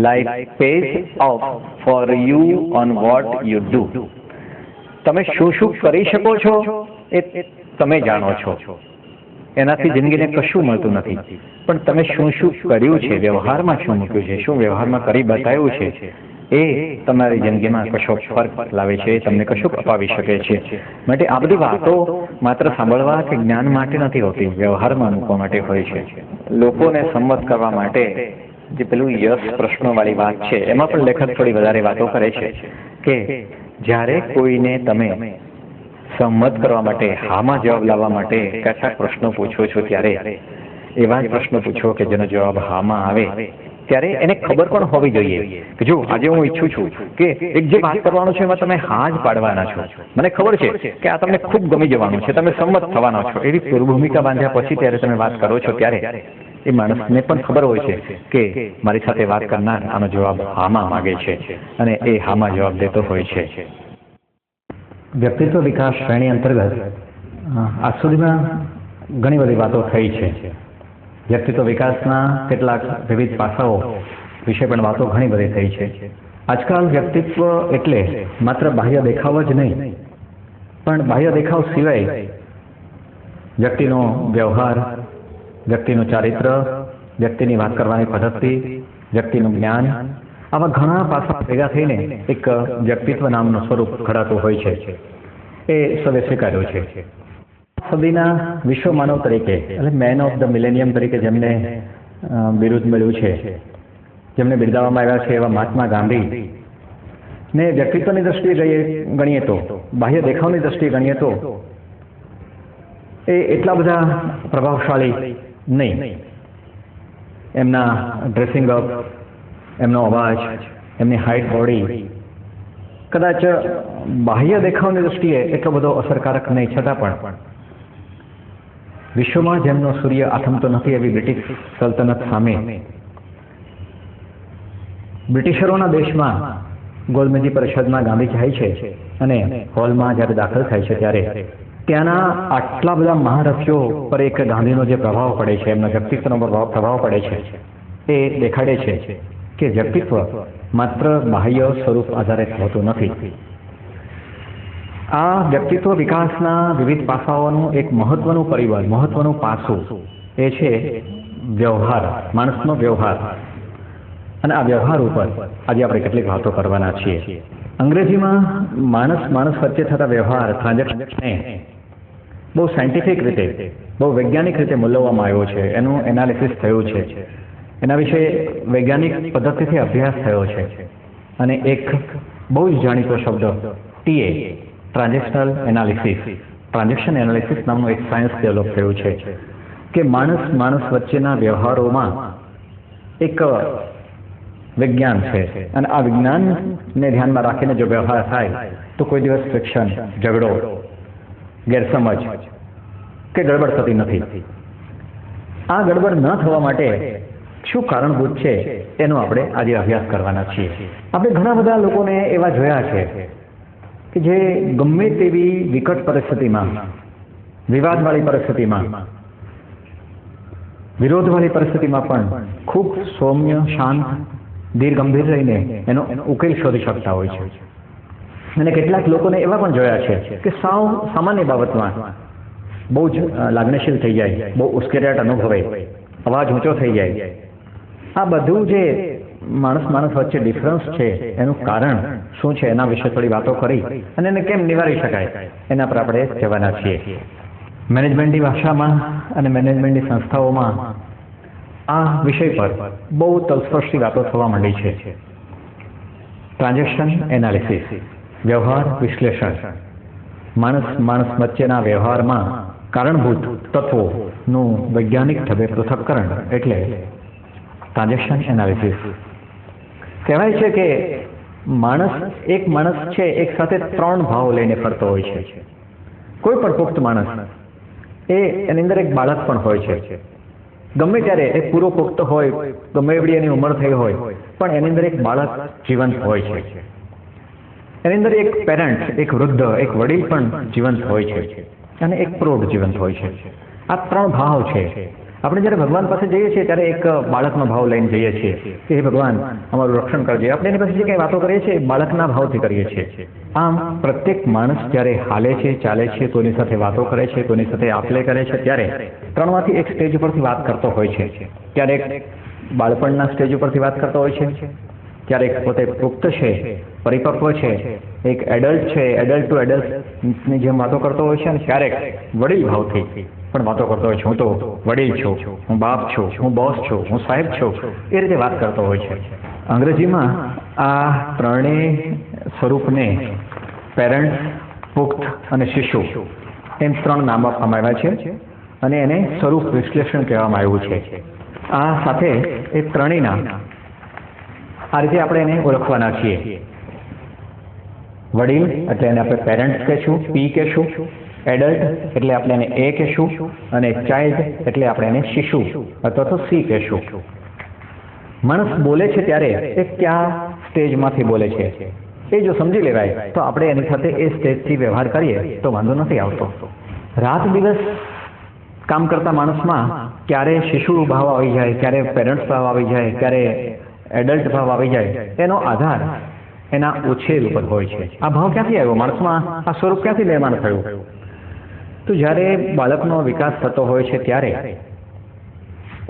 Life pays off for you on what you do. તમે શું શું કરી શકો છો એ તમે જાણો છો. એનાથી જિંદગીને કશું મળતું નથી, પણ તમે શું શું કર્યું છે, વ્યવહારમાં શું મૂક્યું છે, શું વ્યવહારમાં કરી બતાવ્યું છે, એ તમારી જિંદગીમાં કશો ફર્ક લાવે છે, તમને કશુંક અપાવી શકે છે. માટે આ બધી વાતો માત્ર સાંભળવા કે જ્ઞાન માટે નથી હોતી, વ્યવહારમાં મૂકવા માટે હોય છે. લોકોને સંમત કરવા માટે જે પેલું યશ પ્રશ્નોવાળી વાત છે, એમાં પણ લેખક થોડી વધારે વાતો કરે છે કે જ્યારે કોઈને તમે સંમત કરવા માટે, હામાં જવાબ લાવવા માટે કેટલાક પ્રશ્નો પૂછો છો, ત્યારે એવા જ પ્રશ્નો પૂછો કે જેનો જવાબ હામાં આવે ત્યારે એને ખબર પણ હોવી જોઈએ કે જો આજે હું ઈચ્છું છું કે એક જે વાત કરવાનું છે એમાં તમે હા જ પાડવાના છો, મને ખબર છે કે આ તમને ખૂબ ગમી જવાનું છે, તમે સંમત થવાના છો, એવી પૂર્વભૂમિકા બાંધ્યા પછી ત્યારે તમે વાત કરો છો ત્યારે એ માણસને પણ ખબર હોય છે કે મારી સાથે વાત કરનાર આનો જવાબ હામાં માગે છે અને એ હામાં જવાબ દેતો હોય છે. વ્યક્તિત્વ વિકાસ શ્રેણી અંતર્ગત આજ સુધીમાં ઘણી બધી વાતો થઈ છે. વ્યક્તિત્વ વિકાસના કેટલાક વિવિધ પાસાઓ વિશે પણ વાતો ઘણી બધી થઈ છે. આજકાલ વ્યક્તિત્વ એટલે માત્ર બાહ્ય દેખાવ જ નહીં, પણ બાહ્ય દેખાવ સિવાય વ્યક્તિનો વ્યવહાર, વ્યક્તિનું ચારિત્ર, વ્યક્તિની વાત કરવાની પદ્ધતિ, વ્યક્તિનું જ્ઞાન, આવા ઘણા પાસા ભેગા થઈને એક વ્યક્તિત્વ નામનું સ્વરૂપ ઘડાતું હોય છે. એ સૌએ સ્વીકાર્યું છે. સદીના વિશ્વ માનવ તરીકે એટલે મેન ઓફ ધ મિલેનિયમ તરીકે જેમને બિરુદ મળ્યું છે, જેમને બિરદાવવામાં આવ્યા છે, એવા મહાત્મા ગાંધી ને વ્યક્તિત્વની દ્રષ્ટિએ ગણીએ તો, બાહ્ય દેખાવની દ્રષ્ટિએ ગણીએ તો એ એટલા બધા પ્રભાવશાળી નહીં. એમના ડ્રેસિંગ અપ, એમનો અવાજ, એમની હાઇટ, બોડી કદાચ બાહ્ય દેખાવની દ્રષ્ટિએ એટલો બધો અસરકારક નહીં, છતાં પણ વિશ્વમાં જેમનો સૂર્ય આથમતો નથી એવી બ્રિટિશ સલ્તનત સામે બ્રિટિશરોના દેશમાં ગોલમેજી પરિષદમાં ગાંધી જાય છે અને હોલમાં જ્યારે દાખલ થાય છે ત્યારે ત્યાંના આટલા બધા મહારથીઓ પર એક ગાંધીનો જે પ્રભાવ પડે છે, એમના વ્યક્તિત્વનો પ્રભાવ પડે છે, એ દેખાડે છે કે વ્યક્તિત્વ માત્ર બાહ્ય સ્વરૂપ આધારિત હોતું નથી. આ વ્યક્તિત્વ વિકાસના વિવિધ પાસાઓનું એક મહત્વનું પરિબળ, મહત્વનું પાસું એ છે વ્યવહાર, માણસનો વ્યવહાર. અને આ વ્યવહાર ઉપર આજે આપણે કેટલીક વાતો કરવાના છીએ. અંગ્રેજીમાં માણસ વચ્ચે થતા વ્યવહાર, ટ્રાન્ઝેક્શનને બહુ સાયન્ટિફિક રીતે, બહુ વૈજ્ઞાનિક રીતે મૂલવવામાં આવ્યો છે, એનું એનાલિસિસ થયું છે, એના વિશે વૈજ્ઞાનિક પદ્ધતિથી અભ્યાસ થયો છે. અને એક બહુ જ જાણીતો શબ્દ TA, ટ્રાન્ઝેક્શન એનાલિસિસ નામનું એક સાયન્સ ડેવલપ થયું છે કે માણસ વચ્ચેના વ્યવહારોમાં એક વિજ્ઞાન છે અને આ વિજ્ઞાનને ધ્યાનમાં રાખીને જો વ્યવહાર થાય તો કોઈ દિવસ ફ્રિક્શન, ઝઘડો, ગેરસમજ કે ગડબડ થતી નથી. આ ગડબડ ન થવા માટે શું કારણભૂત છે એનો આપણે આજે અભ્યાસ કરવાના છીએ. આપણે ઘણા બધા લોકોને એવા જોયા છે કે જે ગમે તેવી વિકટ પરિસ્થિતિમાં, વિવાદવાળી પરિસ્થિતિમાં, વિરોધવાળી પરિસ્થિતિમાં પણ ખૂબ સૌમ્ય, શાંત, ધીર ગંભીર રહીને એનો ઉકેલ શોધી શકતા હોય છે. અને કેટલાક લોકોને એવા પણ જોયા છે કે સાવ સામાન્ય બાબતમાં બહુ જ લાગણીશીલ થઈ જાય, બહુ ઉશ્કેરાટ અનુભવે, અવાજ ઊંચો થઈ જાય. આ બધું જે માણસ વચ્ચે ડિફરન્સ છે એનું કારણ શું છે એના વિશે થોડી વાતો કરી અને એને કેમ નિવારી શકાય એના પર આપણે કહેવાના છીએ. મેનેજમેન્ટની ભાષામાં અને મેનેજમેન્ટની સંસ્થાઓમાં આ વિષય પર બહુ તલસ્પર્શી વાતો થવા માંડી છે. ટ્રાન્ઝેક્શન એનાલિસિસ, વ્યવહાર વિશ્લેષણ, માણસ વચ્ચેના વ્યવહારમાં કારણભૂત તત્વોનું વૈજ્ઞાનિક ઢબે પૃથક્કરણ એટલે ટ્રાન્ઝેક્શન એનાલિસિસ. કહેવાય છે કે એક માણસ છે એક સાથે 3 ભાવ લઈને ફરતો હોય છે. કોઈ પણ પુખ્ત માણસ એની અંદર એક બાળક પણ હોય છે. ગમે ત્યારે એ પૂરો પુખ્ત હોય, ગમે એવડી એની ઉંમર થઈ હોય, પણ એની અંદર એક બાળક જીવંત હોય છે. એની અંદર એક પેરેન્ટ, એક વૃદ્ધ, એક વડીલ પણ જીવંત હોય છે અને એક પ્રૌઢ જીવંત હોય છે. આ 3 ભાવ છે. આપણે જ્યારે ભગવાન પાસે જઈએ છીએ ત્યારે એક બાળકનો ભાવ લઈને જઈએ છીએ કે હે ભગવાન અમારું રક્ષણ કરજે. આપણે એની પાસે જે કંઈ વાતો કરીએ છીએ બાળકના ભાવથી કરીએ છીએ. આમ પ્રત્યેક માણસ જ્યારે હાલે છે, ચાલે છે, કોઈની સાથે વાતો કરે છે, કોઈની સાથે આપલે કરે છે, ત્યારે 3માંથી એક સ્ટેજ ઉપરથી વાત કરતો હોય છે. ક્યારેક બાળપણના સ્ટેજ ઉપરથી વાત કરતો હોય છે, ક્યારેક પોતે પુખ્ત છે, પરિપક્વ છે, એક એડલ્ટ છે, એડલ્ટ ટુ એડલ્ટની જેમ વાતો કરતો હોય છે, અને ક્યારેક વડીલ ભાવથી પણ વાતો કરતો હોય છે. હું તો વડીલ છું, હું બાપ છું, હું બોસ છું, હું સાહેબ છું, એ રીતે વાત કરતો હોય છે. અંગ્રેજીમાં આ ત્રણેય સ્વરૂપને પેરેન્ટ, પુખ્ત અને શિશુ એમ 3 નામ આપવામાં આવ્યા છે અને એને સ્વરૂપ વિશ્લેષણ કહેવામાં આવ્યું છે. આ સાથે એ ત્રણેયના આ રીતે આપણે એને ઓળખવાના છીએ. વડીલ એટલે એને આપણે પેરેન્ટ્સ કહેશું, પી કહેશું, એડલ્ટ એટલે આપણે એને એ કહેશું અને ચાઇલ્ડ એટલે આપણે એને શિશુ અથવા તો સી કહેશું. માણસ બોલે છે ત્યારે એ કયા સ્ટેજમાંથી બોલે છે એ જો સમજી લેવાય તો આપણે એની સાથે એ સ્ટેજથી વ્યવહાર કરીએ તો વાંધો નથી આવતો. રાત દિવસ કામ કરતા માણસમાં ક્યારે શિશુ ભાવ આવી જાય, ક્યારે પેરેન્ટ્સ ભાવ આવી જાય, ક્યારે એડલ્ટ ભાવ આવી જાય, એનો આધાર એના ઉછેર ઉપર હોય છે. આ ભાવ ક્યાંથી આવ્યો માણસમાં, આ સ્વરૂપ ક્યાંથી નિર્માણ થયું? તો જ્યારે બાળકનો વિકાસ થતો હોય છે ત્યારે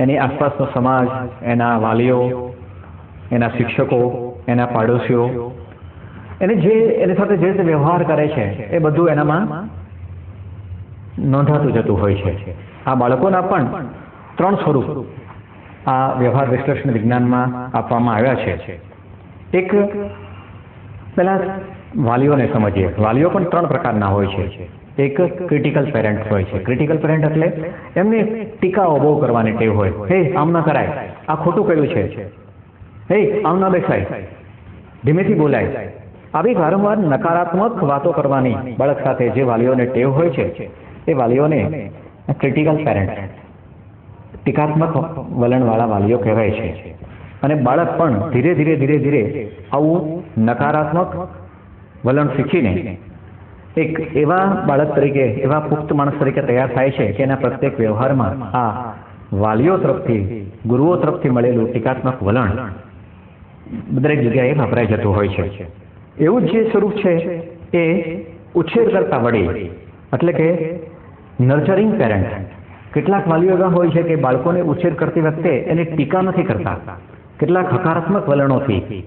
એની આસપાસનો સમાજ, એના વાલીઓ, એના શિક્ષકો, એના પાડોશીઓ એની સાથે જે રીતે વ્યવહાર કરે છે એ બધું એનામાં નોંધાતું જતું હોય છે. આ બાળકોના પણ 3 સ્વરૂપ આ વ્યવહાર વિશ્લેષણ વિજ્ઞાનમાં આપવામાં આવ્યા છે. એક પહેલા વાલીઓને સમજીએ. વાલીઓ પણ 3 પ્રકારના હોય છે. એક ક્રિટિકલ પેરેન્ટ હોય છે. ક્રિટિકલ પેરેન્ટ એટલે એમને ટીકાઓ બહુ કરવાની ટેવ હોય. હે આમ ન કરાય, આ ખોટું કર્યું છે, હે આમ ન બેસાય, ધીમેથી બોલાય. આવી વારંવાર નકારાત્મક વાતો કરવાની બાળક સાથે જે વાલીઓને ટેવ હોય છે એ વાલીઓને ક્રિટિકલ પેરેન્ટ, ટીકાત્મક વલણવાળા વાલીઓ કહેવાય છે. અને બાળક પણ ધીરે ધીરે આવું નકારાત્મક વલણ શીખીને એક એવા બાળક તરીકે, એવા પુખ્ત માણસ તરીકે તૈયાર થાય છે કે એના પ્રત્યેક વ્યવહારમાં આ વાલીઓ તરફથી, ગુરુઓ તરફથી મળેલું ટીકાત્મક વલણ દરેક જગ્યાએ વપરાઈ જતું હોય છે. એવું જ જે સ્વરૂપ છે એ ઉછેર કરતા વડીલ એટલે કે નર્ચરિંગ પેરેન્ટ. કેટલાક વાલીઓ એવા હોય છે કે બાળકોને ઉછેર કરતી વખતે એની ટીકા નથી કરતા, કેટલાક હકારાત્મક વલણોથી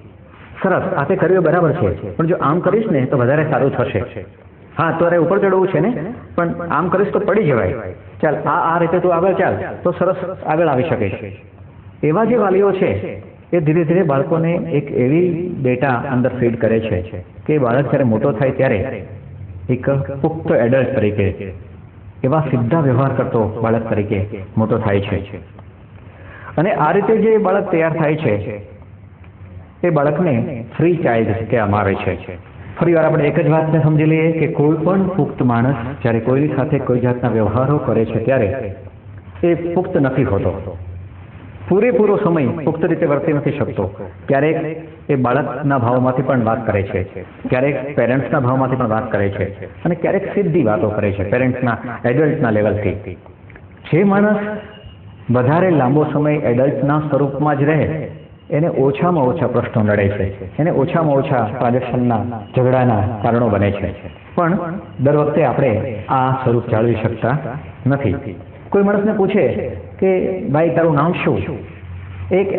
સરસ આ તે કર્યું બરાબર છે, પણ જો આમ કરીશ ને તો વધારે સારું થશે. હા તારે ઉપર ચડવું છે ને, પણ આમ કરીશ તો પડી જવાય, ચાલ આ રીતે તું આગળ ચાલ તો સરસ આગળ આવી શકે છે. એવા જે વાલીઓ છે એ ધીરે ધીરે બાળકોને એક એવી ડેટા અંદર ફીડ કરે છે કે બાળક જ્યારે મોટો થાય ત્યારે એક પુખ્ત એડલ્ટ તરીકે, એવા સીધા વ્યવહાર કરતો બાળક તરીકે મોટો થાય છે. અને આ રીતે જે બાળક તૈયાર થાય છે એ બાળકને ફ્રી ચાઇલ્ડ કહેવામાં આવે છે. ફરી વાર આપણે એક જ વાતને સમજી લઈએ કે કોઈ પણ પુખ્ત માણસ જ્યારે કોઈની સાથે કોઈ જાતના વ્યવહારો કરે છે ત્યારે એ પુખ્ત નથી હોતો. પૂરેપૂરો સમય પુખ્ત રીતે વર્તી નથી શકતો. ક્યારેક એ બાળકના ભાવમાંથી પણ વાત કરે છે, ક્યારેક પેરેન્ટ્સના ભાવમાંથી પણ વાત કરે છે અને ક્યારેક સીધી વાતો કરે છે પેરેન્ટ્સના, એડલ્ટના લેવલથી. જે માણસ વધારે લાંબો સમય એડલ્ટના સ્વરૂપમાં જ રહે એને ઓછામાં ઓછા પ્રશ્નો નડે છે, એને ઓછામાં ઓછા ટ્રાન્ઝેક્શનના ઝઘડાના કારણો બને છે. પણ દર વખતે આપણે આ સ્વરૂપ જાળવી શકતા નથી. કોઈ માણસને પૂછે કે ભાઈ તારું નામ શું, એક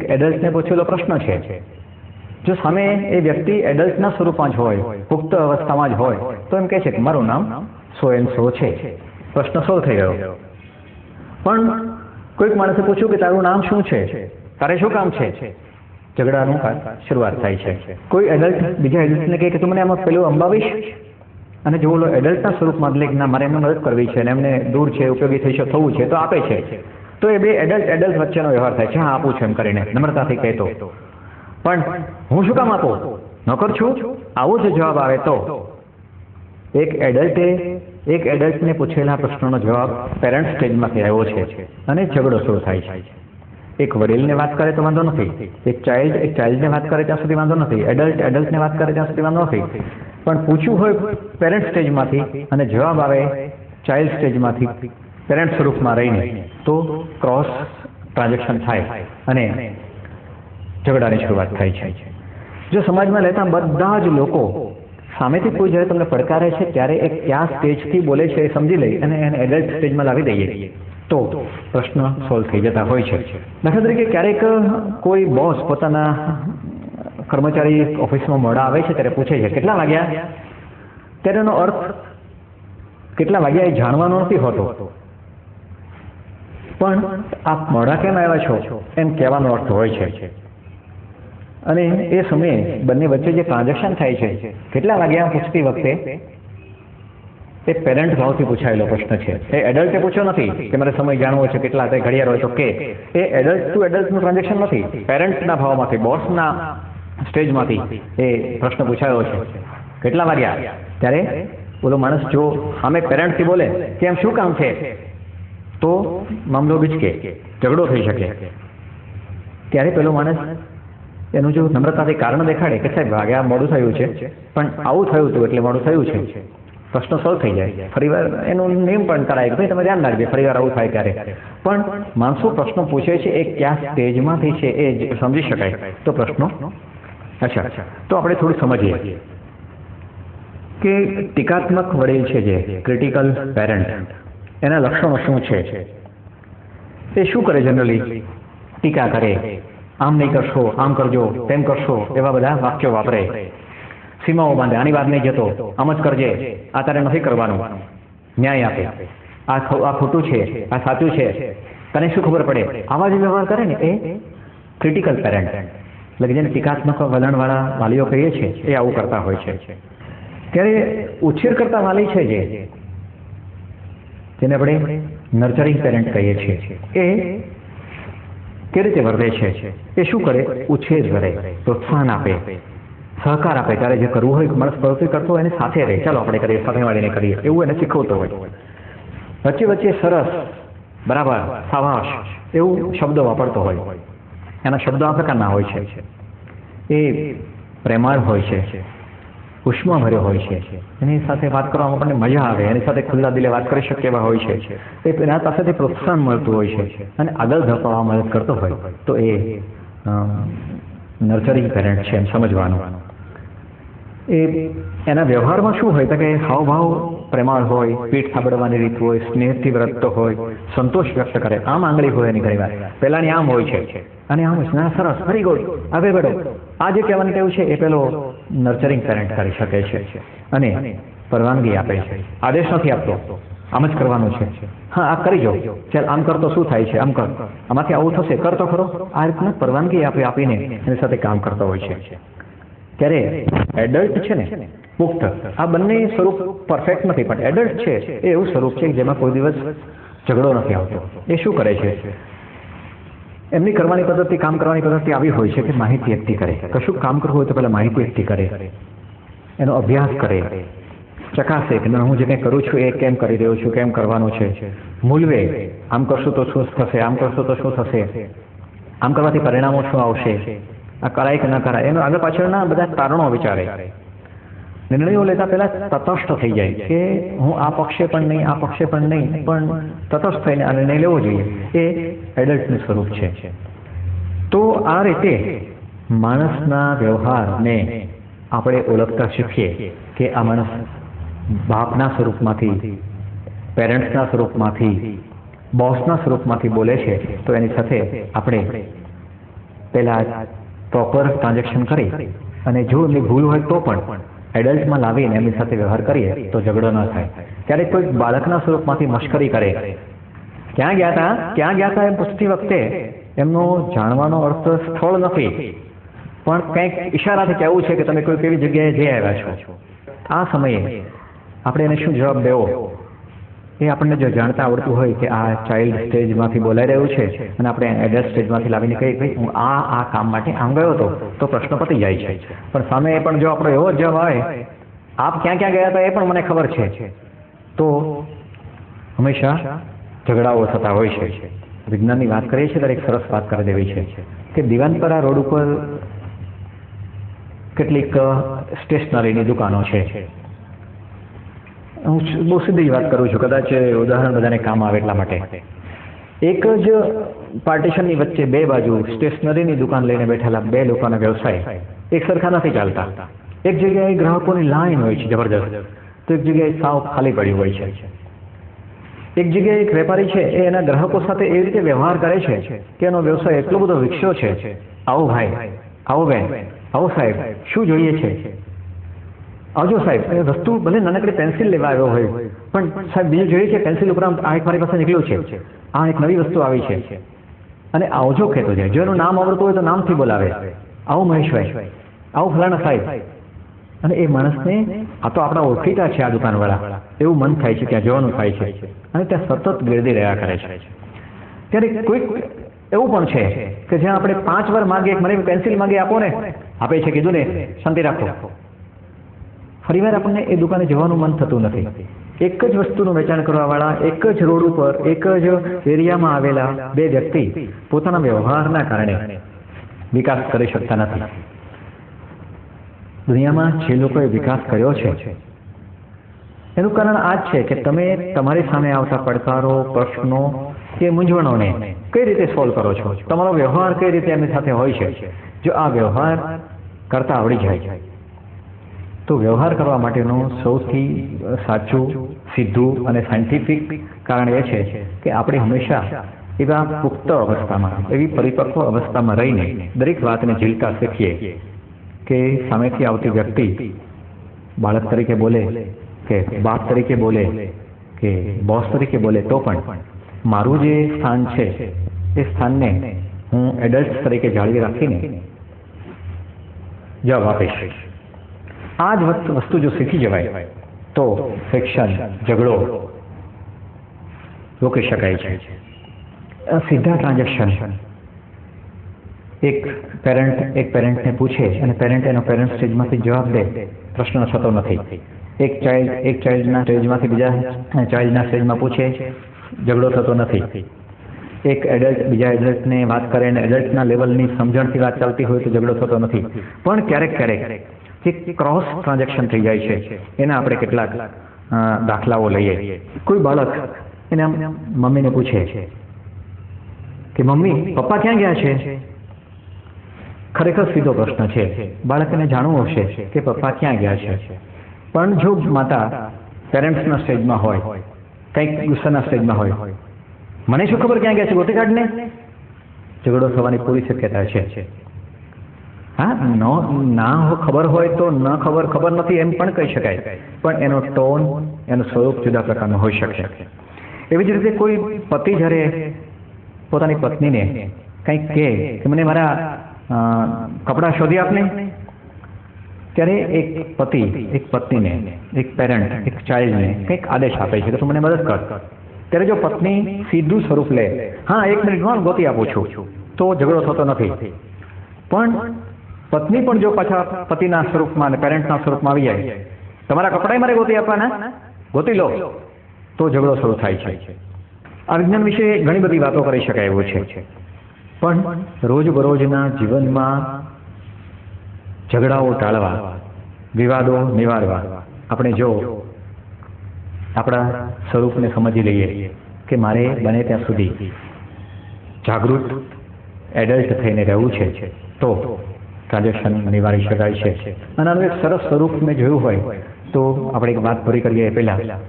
એડલ્ટને પૂછેલો પ્રશ્ન છે. જો સામે એ વ્યક્તિ એડલ્ટના સ્વરૂપમાં જ હોય, પુખ્ત અવસ્થામાં જ હોય તો એમ કહે છે કે મારું નામ સો એન્ડ સો છે, પ્રશ્ન સોલ્વ થઈ ગયો. પણ કોઈક માણસે પૂછ્યું કે તારું નામ શું છે, તારે શું કામ છે, ઝઘડાનું શરૂઆત થાય છે. કોઈ એડલ્ટ બીજા એડલ્ટને કહે કે તું મને આમાં પેલું અંબાવીશ, અને જો ઓલો એડલ્ટના સ્વરૂપમાં એટલે ના મારે એમને મદદ કરવી છે અને એમને દૂર છે, ઉપયોગી થઈ થવું છે તો આપે છે. તો એ બે એડલ્ટ વચ્ચેનો વ્યવહાર થાય છે. હા આપું છું એમ કરીને નમ્રતાથી કહેતો, પણ હું શું કામ આપું, નોકર છું, આવો જ જવાબ આવે તો એક એડલ્ટને પૂછેલા પ્રશ્નનો જવાબ પેરેન્ટ સ્ટેજમાંથી આવ્યો છે અને ઝઘડો શરૂ થાય છે. એક વડીલને વાત કરે તો વાંધો નથી, એક ચાઇલ્ડને વાત કરે ત્યાં સુધી વાંધો નથી, એડલ્ટને વાત કરે ત્યાં સુધી વાંધો નથી. પણ પૂછ્યું હોય પેરેન્ટ સ્ટેજમાંથી અને જવાબ આવે ચાઇલ્ડ સ્ટેજમાંથી, પેરેન્ટ સ્વરૂપમાં રહીને, તો ક્રોસ ટ્રાન્ઝેક્શન થાય અને ઝઘડાની શરૂઆત થાય છે. જો સમાજમાં રહેતા બધા જ લોકો સામેથી કોઈ જ્યારે તમને પડકારે છે ત્યારે એ કયા સ્ટેજથી બોલે છે એ સમજી લઈ અને એને એડલ્ટ સ્ટેજમાં લાવી દઈએ તો પ્રશ્ન સોલ્વ થઈ જતા હોય છે. દાખલા તરીકે ક્યારેક કોઈ બોસ પોતાના કર્મચારી ઓફિસમાં મોડા આવે છે ત્યારે પૂછે છે કેટલા વાગ્યા, ત્યારે એનો અર્થ કેટલા વાગ્યા એ જાણવાનો નથી હોતો, પણ આપ મોડા કેમ આવ્યા છો એમ કહેવાનો અર્થ હોય છે. અને એ સમયે બંને વચ્ચે જે ટ્રાન્ઝેક્શન થાય છે, કેટલા વાગ્યા પૂછતી વખતે એ પેરેન્ટ ભાવથી પૂછાયેલો પ્રશ્ન છે. એ એડલ્ટે પૂછ્યો નથી કે મારે સમય જાણવો છે કેટલા તે ઘડિયાળ હોય તો કે એ એડલ્ટ ટુ એડલ્ટનું ટ્રાન્ઝેક્શન નથી, પેરેન્ટ્સના ભાવમાંથી, બોસના સ્ટેજમાંથી એ પ્રશ્ન પૂછાયો છે. કેટલા વાગ્યા? ત્યારે બોલો માણસ જો સામે પેરેન્ટથી બોલે કે એમ શું કામ છે તો મામલો બીચકે, ઝઘડો થઈ શકે. ત્યારે પેલો માણસ એનું જો નમ્રતાથી કારણ દેખાડે કે સાહેબ વાગ્યા મોડું થયું છે પણ આવું થયું હતું એટલે મોડું થયું છે, પ્રશ્ન સોલ્વ થઈ જાય. ફરીવાર એનું નિયમ પણ કરાય કે ભાઈ તમે ધ્યાન રાખજો ફરીવાર આવું થાય ત્યારે. પણ માણસો પ્રશ્ન પૂછે છે એ કયા સ્ટેજમાંથી છે એ સમજી શકાય તો પ્રશ્નો. અચ્છા, તો આપણે થોડું સમજીએ કે ટીકાત્મક વડીલ છે જે ક્રિટિકલ પેરેન્ટ, એના લક્ષણો શું છે. એ શું કરે? જનરલી ટીકા કરે, આમ નહીં કરશો, આમ કરજો, તેમ કરશો, એવા બધા વાક્યો વાપરે. સીમાઓ બાંધે, આની વાત નહીં જતો, આમ જ કરજે, આ તારે નથી કરવાનું, ન્યાય આપે, આ ખોટું છે, આ સાચું છે, તને શું ખબર પડે, આવા જે વ્યવહાર કરે ને એ ક્રિટિકલ પેરેન્ટ, એટલે કે જેને ટીકાત્મક વલણવાળા વાલીઓ કહીએ છીએ એ આવું કરતા હોય છે. ત્યારે ઉછેર કરતા વાલી છે જેને આપણે નર્ચરિંગ પેરેન્ટ કહીએ છીએ, એ કેવી રીતે વર્તે છે? એ શું કરે? ઉછેર કરે, પ્રોત્સાહન આપે, સહકાર આપે. ત્યારે જે કરવું હોય માણસ પ્રવૃત્તિ કરતો હોય એને સાથે રહે, ચાલો આપણે કરીએ, સાથે મળીને કરીએ, એવું એને શીખવતો હોય. વચ્ચે વચ્ચે સરસ, બરાબર, સાવાશ એવું શબ્દો વાપરતો હોય. એના શબ્દો આ પ્રકારના હોય છે. એ પ્રેમાળ હોય છે, ઉષ્માભર્યો હોય છે, એની સાથે વાત કરવામાં આપણને મજા આવે, એની સાથે ખુલ્લા દિલે વાત કરી શકીએ એવા હોય છે. એના પાસેથી પ્રોત્સાહન મળતું હોય છે અને આગળ ધપાવવા મદદ કરતો હોય તો એ નર્ચરિંગ પેરેન્ટ છે એમ સમજવાનું. એ એના વ્યવહારમાં શું હોય તો કે હાવભાવ પ્રેમાળ હોય, પીઠ થાબડવાની રીત હોય, સ્નેહથી વર્તતો હોય, સંતોષ વ્યક્ત કરે, આમ આંગળી હોય એની ઘણી વાર, પહેલાની આમ હોય છે અને આમ ના સરસ, વેરી ગુડ, આવે બેડો, આ જે કહેવાનું કેવું છે એ પેલો નર્ચરિંગ પેરેન્ટ કરી શકે છે અને પરવાનગી આપે છે, આદેશ નથી આપતો, આમ જ કરવાનું છે, હા આ કરી જાઓ, ચાલ આમ કરતો શું થાય છે, આમ કર, આમાંથી આવું થશે, કર તો ખરો, આ રીતના પરવાનગી આપીને એની સાથે કામ કરતો હોય છે. ત્યારે એડલ્ટ છે ને પુખ્ત, આ બંને સ્વરૂપ પરફેક્ટ નથી, પણ એડલ્ટ છે એ એવું સ્વરૂપ છે જેમાં કોઈ દિવસ ઝઘડો નથી આવતો. એ શું કરે છે? એમની કરવાની પદ્ધતિ, કામ કરવાની પદ્ધતિ આવી હોય છે કે માહિતી એકઠી કરે. કશું કામ કરવું હોય તો પહેલા માહિતી એકઠી કરે, એનો અભ્યાસ કરે, ચકાસે કે હું જે કંઈ કરું છું એ કેમ કરી રહ્યો છું, કેમ કરવાનું છે, મૂલવે, આમ કરશું તો શું થશે, આમ કરશું તો શું થશે, આમ કરવાથી પરિણામો શું આવશે, આ કરાય કે ન કરાય, એનો આગળ પાછળના બધા કારણો વિચારે. નિર્ણયો લેતા પહેલા તટસ્થ થઈ જાય કે હું આ પક્ષે પણ નહીં, આ પક્ષે પણ નહીં, પણ તટસ્થ થઈને આ નિર્ણય લેવો જોઈએ. એ એડલ્ટનું સ્વરૂપ છે. તો આ રીતે માણસના વ્યવહારને આપણે ઓળખતા શીખીએ કે આ માણસ બાપના સ્વરૂપમાંથી, પેરેન્ટ્સના સ્વરૂપમાંથી, બોસના સ્વરૂપમાંથી બોલે છે, તો એની સાથે આપણે પહેલાં પ્રોપર ટ્રાન્ઝેક્શન કરી અને જો એમની ભૂલ હોય તો પણ એડલ્ટમાં લાવીને એમની સાથે વ્યવહાર કરીએ તો ઝઘડો ન થાય. ત્યારે કોઈ બાળકના સ્વરૂપમાંથી મશ્કરી કરે, ક્યાં ગયા હતા એમ પૂછતી વખતે એમનો જાણવાનો અર્થ સ્થળ નથી, પણ કંઈક ઈશારાથી કહેવું છે કે તમે કોઈ કેવી જગ્યાએ જઈ આવ્યા છો. આ સમયે આપણે એને શું જવાબ દેવો એ આપણને જો જાણતા આવડતું હોય કે આ ચાઇલ્ડ સ્ટેજમાંથી બોલાઈ રહ્યું છે અને આપણે એડલ્ટ સ્ટેજમાંથી લાવીને કહીએ ભાઈ હું આ કામ માટે આમ ગયો હતો તો પ્રશ્ન પતી જાય છે. પણ સામે એ પણ જો આપણો એવો જ જવાબ આવે આપ ક્યાં ગયા હતા એ પણ મને ખબર છે, તો હંમેશા ઝઘડાઓ થતા હોય છે. વિજ્ઞાનની વાત કરીએ છીએ ત્યારે એક સરસ વાત કરી દેવી છે કે દિવાનપરા રોડ ઉપર કેટલીક સ્ટેશનરીની દુકાનો છે. હું બહુ સીધી વાત કરું છું, કદાચ ઉદાહરણ બધાને કામ આવે એટલા માટે. એક જ પાર્ટીશનની વચ્ચે બે બાજુ સ્ટેશનરીની દુકાન લઈને બેઠેલા બે લોકોના વ્યવસાય એક સરખા નથી ચાલતા. એક જગ્યાએ ગ્રાહકોની લાઈન હોય છે જબરદસ્ત, તો એક જગ્યાએ સાવ ખાલી પડ્યું હોય છે. એક જગ્યાએ એક વેપારી છે એ એના ગ્રાહકો સાથે એવી રીતે વ્યવહાર કરે છે કે એનો વ્યવસાય એટલો બધો વિકસ્યો છે, આવો ભાઈ, આવો બેન, આવો સાહેબ, શું જોઈએ છે, આવજો સાહેબ. એ વસ્તુ ભલે નાનકડી પેન્સિલ લેવા આવ્યો હોય પણ સાહેબ બીજું જોઈએ છે, પેન્સિલ ઉપરાંત આ એક મારી પાસે નીકળ્યું છે, આ એક નવી વસ્તુ આવી છે, અને આવજો કહેતો જાય. જો એનું નામ આવડતું હોય તો નામથી બોલાવે, આવો મહેશભાઈ, આવો ફલાણા સાહેબ, અને એ માણસને આ તો આપણા ઓળખીતા છે આ દુકાનવાળા એવું મન થાય છે, ત્યાં જવાનું થાય છે, અને ત્યાં સતત ગીરદી રહ્યા કરે છે. ત્યારે કોઈક એવું પણ છે કે જ્યાં આપણે 5 વાર માગીએ, મને પેન્સિલ માગી આપો ને, આપે છે, કીધું ને શાંતિ રાખો, ફરીવાર આપણને એ દુકાને જવાનું મન થતું નથી. એક જ વસ્તુનું વેચાણ કરવાવાળા, એક જ રોડ ઉપર, એક જ એરિયામાં આવેલા બે વ્યક્તિ પોતાના વ્યવહારના કારણે વિકાસ કરી શકતા નથી. દુનિયામાં જે લોકોએ વિકાસ કર્યો છે એનું કારણ આ જ છે કે તમે તમારી સામે આવતા પડકારો, પ્રશ્નો કે મૂંઝવણોને કઈ રીતે સોલ્વ કરો છો, તમારો વ્યવહાર કઈ રીતે એમની સાથે હોય છે. જો આ વ્યવહાર કરતા આવડી જાય તો વ્યવહાર કરવા માટેનું સૌથી સાચું, સીધું અને સાયન્ટિફિક કારણ એ છે કે આપણે હંમેશા એવા પુખ્ત અવસ્થામાં, એવી પરિપક્વ અવસ્થામાં રહીને દરેક વાતને ઝીલતા શીખીએ કે સામેથી આવતી વ્યક્તિ બાળક તરીકે બોલે કે બાપ તરીકે બોલે કે બોસ તરીકે બોલે તો પણ મારું જે સ્થાન છે એ સ્થાનને હું એડલ્ટ તરીકે જાળવી રાખીને જવાબ આપીશ. આ જ વસ્તુ જો શીખી જવાય તો ફ્રિક્શન, ઝઘડો રોકી શકાય છે. સીધા ટ્રાન્ઝેક્શન, એક પેરેન્ટને પૂછે અને પેરેન્ટ એનો પેરેન્ટ સ્ટેજમાંથી જવાબ દે, પ્રશ્ન થતો નથી. એક ચાઇલ્ડના સ્ટેજમાંથી બીજા ચાઇલ્ડના સ્ટેજમાં પૂછે, ઝઘડો થતો નથી. એક એડલ્ટ બીજા એડલ્ટને વાત કરે અને એડલ્ટના લેવલની સમજણથી વાત ચાલતી હોય તો ઝઘડો થતો નથી. પણ ક્યારેક જે ક્રોસ ટ્રાન્ઝેક્શન થઈ જાય છે એના આપણે કેટલાક દાખલાઓ લઈએ. કોઈ બાળક એના મમ્મીને પૂછે કે મમ્મી, પપ્પા ક્યાં ગયા છે? ખરેખર સીધો પ્રશ્ન છે. બાળકને જાણવું હશે કે પપ્પા ક્યાં ગયા છે. પણ જો માતા પેરેન્ટ્સના સ્ટેજમાં હોય, કંઈક ગુસ્સાના સ્ટેજમાં હોય, મને શું ખબર ક્યાં ગયા છે, ગોતી કાઢને, ઝઘડો થવાની પૂરી શક્યતા છે. હા, ના ખબર હોય તો ન ખબર નથી એમ પણ કહી શકાય, પણ એનો ટોન, એનું સ્વરૂપ જુદા પ્રકારનું હોઈ શકે. એવી જ રીતે કોઈ પતિ જ્યારે પોતાની પત્નીને કંઈક કહે કે મને મારા કપડાં શોધી આપને, ત્યારે એક પતિ એક પત્નીને, એક પેરેન્ટ એક ચાઇલ્ડને કંઈક આદેશ આપે છે કે તું મને મદદ કર. ત્યારે જો પત્ની સીધું સ્વરૂપ લે, હા 1 મિનિટમાં ગોતી આપું છું, તો ઝઘડો થતો નથી. પણ પત્ની પણ જો પાછા પતિના સ્વરૂપમાં અને પેરેન્ટના સ્વરૂપમાં આવી જાય, તમારા કપડાં મારે ગોતી આપવાના, ગોતી લો, તો ઝઘડો શરૂ થાય છે. આ વિજ્ઞાન વિશે ઘણી બધી વાતો કરી શકાય એવું છે, પણ રોજબરોજના જીવનમાં ઝઘડાઓ ટાળવા, વિવાદો નિવારવા આપણે જો આપણા સ્વરૂપને સમજી લઈએ કે મારે બને ત્યાં સુધી જાગૃત એડલ્ટ થઈને રહેવું છે, તો ટ્રાન્ઝેક્શન નિવારી શકાય છે. અને આનું એક સરસ સ્વરૂપ મેં જોયું હોય તો આપણે એક વાત પૂરી કરીએ પહેલા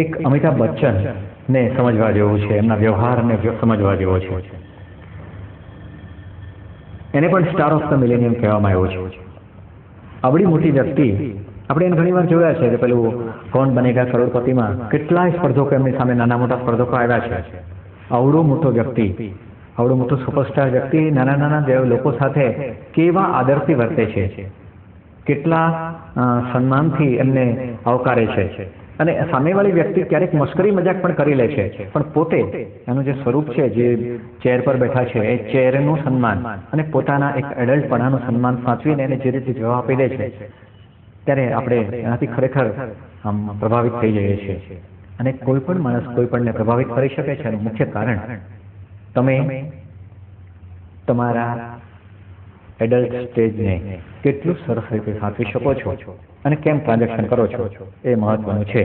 એક અમિતાભ બચ્ચનને સમજવા જેવું છે, એમના વ્યવહારને સમજવા જેવો છે. એને પણ સ્ટાર ઓફ ધ મિલેનિયમ કહેવામાં આવ્યો છે. આવડી મોટી વ્યક્તિ, આપણે એને ઘણી વાર જોયા છે કે પેલું કોણ બનેગા કરોડપતિમાં કેટલાય સ્પર્ધકો એમની સામે, નાના મોટા સ્પર્ધકો આવ્યા છે. આવડો મોટો વ્યક્તિ, આવડો મોટો સુપરસ્ટાર વ્યક્તિ નાના લોકો સાથે કેવા આદરથી વર્તે છે, કેટલા સન્માનથી એમને આવકારે છે. અને સામેવાળી વ્યક્તિ ક્યારેક મસ્કરી મજાક પણ કરી લે છે, પણ પોતે એનું જે સ્વરૂપ છે, જે ચેર પર બેઠા છે એ ચેરનું સન્માન અને પોતાના એક એડલ્ટપણાનું સન્માન સાચવીને એને જે રીતે જવાબ આપી દે છે, ત્યારે આપણે એનાથી ખરેખર પ્રભાવિત થઈ જઈએ છીએ. અને કોઈ પણ માણસ કોઈ પણને પ્રભાવિત કરી શકે છે. એનું મુખ્ય કારણ તમે તમારા એડલ્ટ સ્ટેજને કેટલું સરસ રીતે સાચવી શકો છો અને કેમ ટ્રાન્ઝેક્શન કરો છો એ મહત્વનું છે.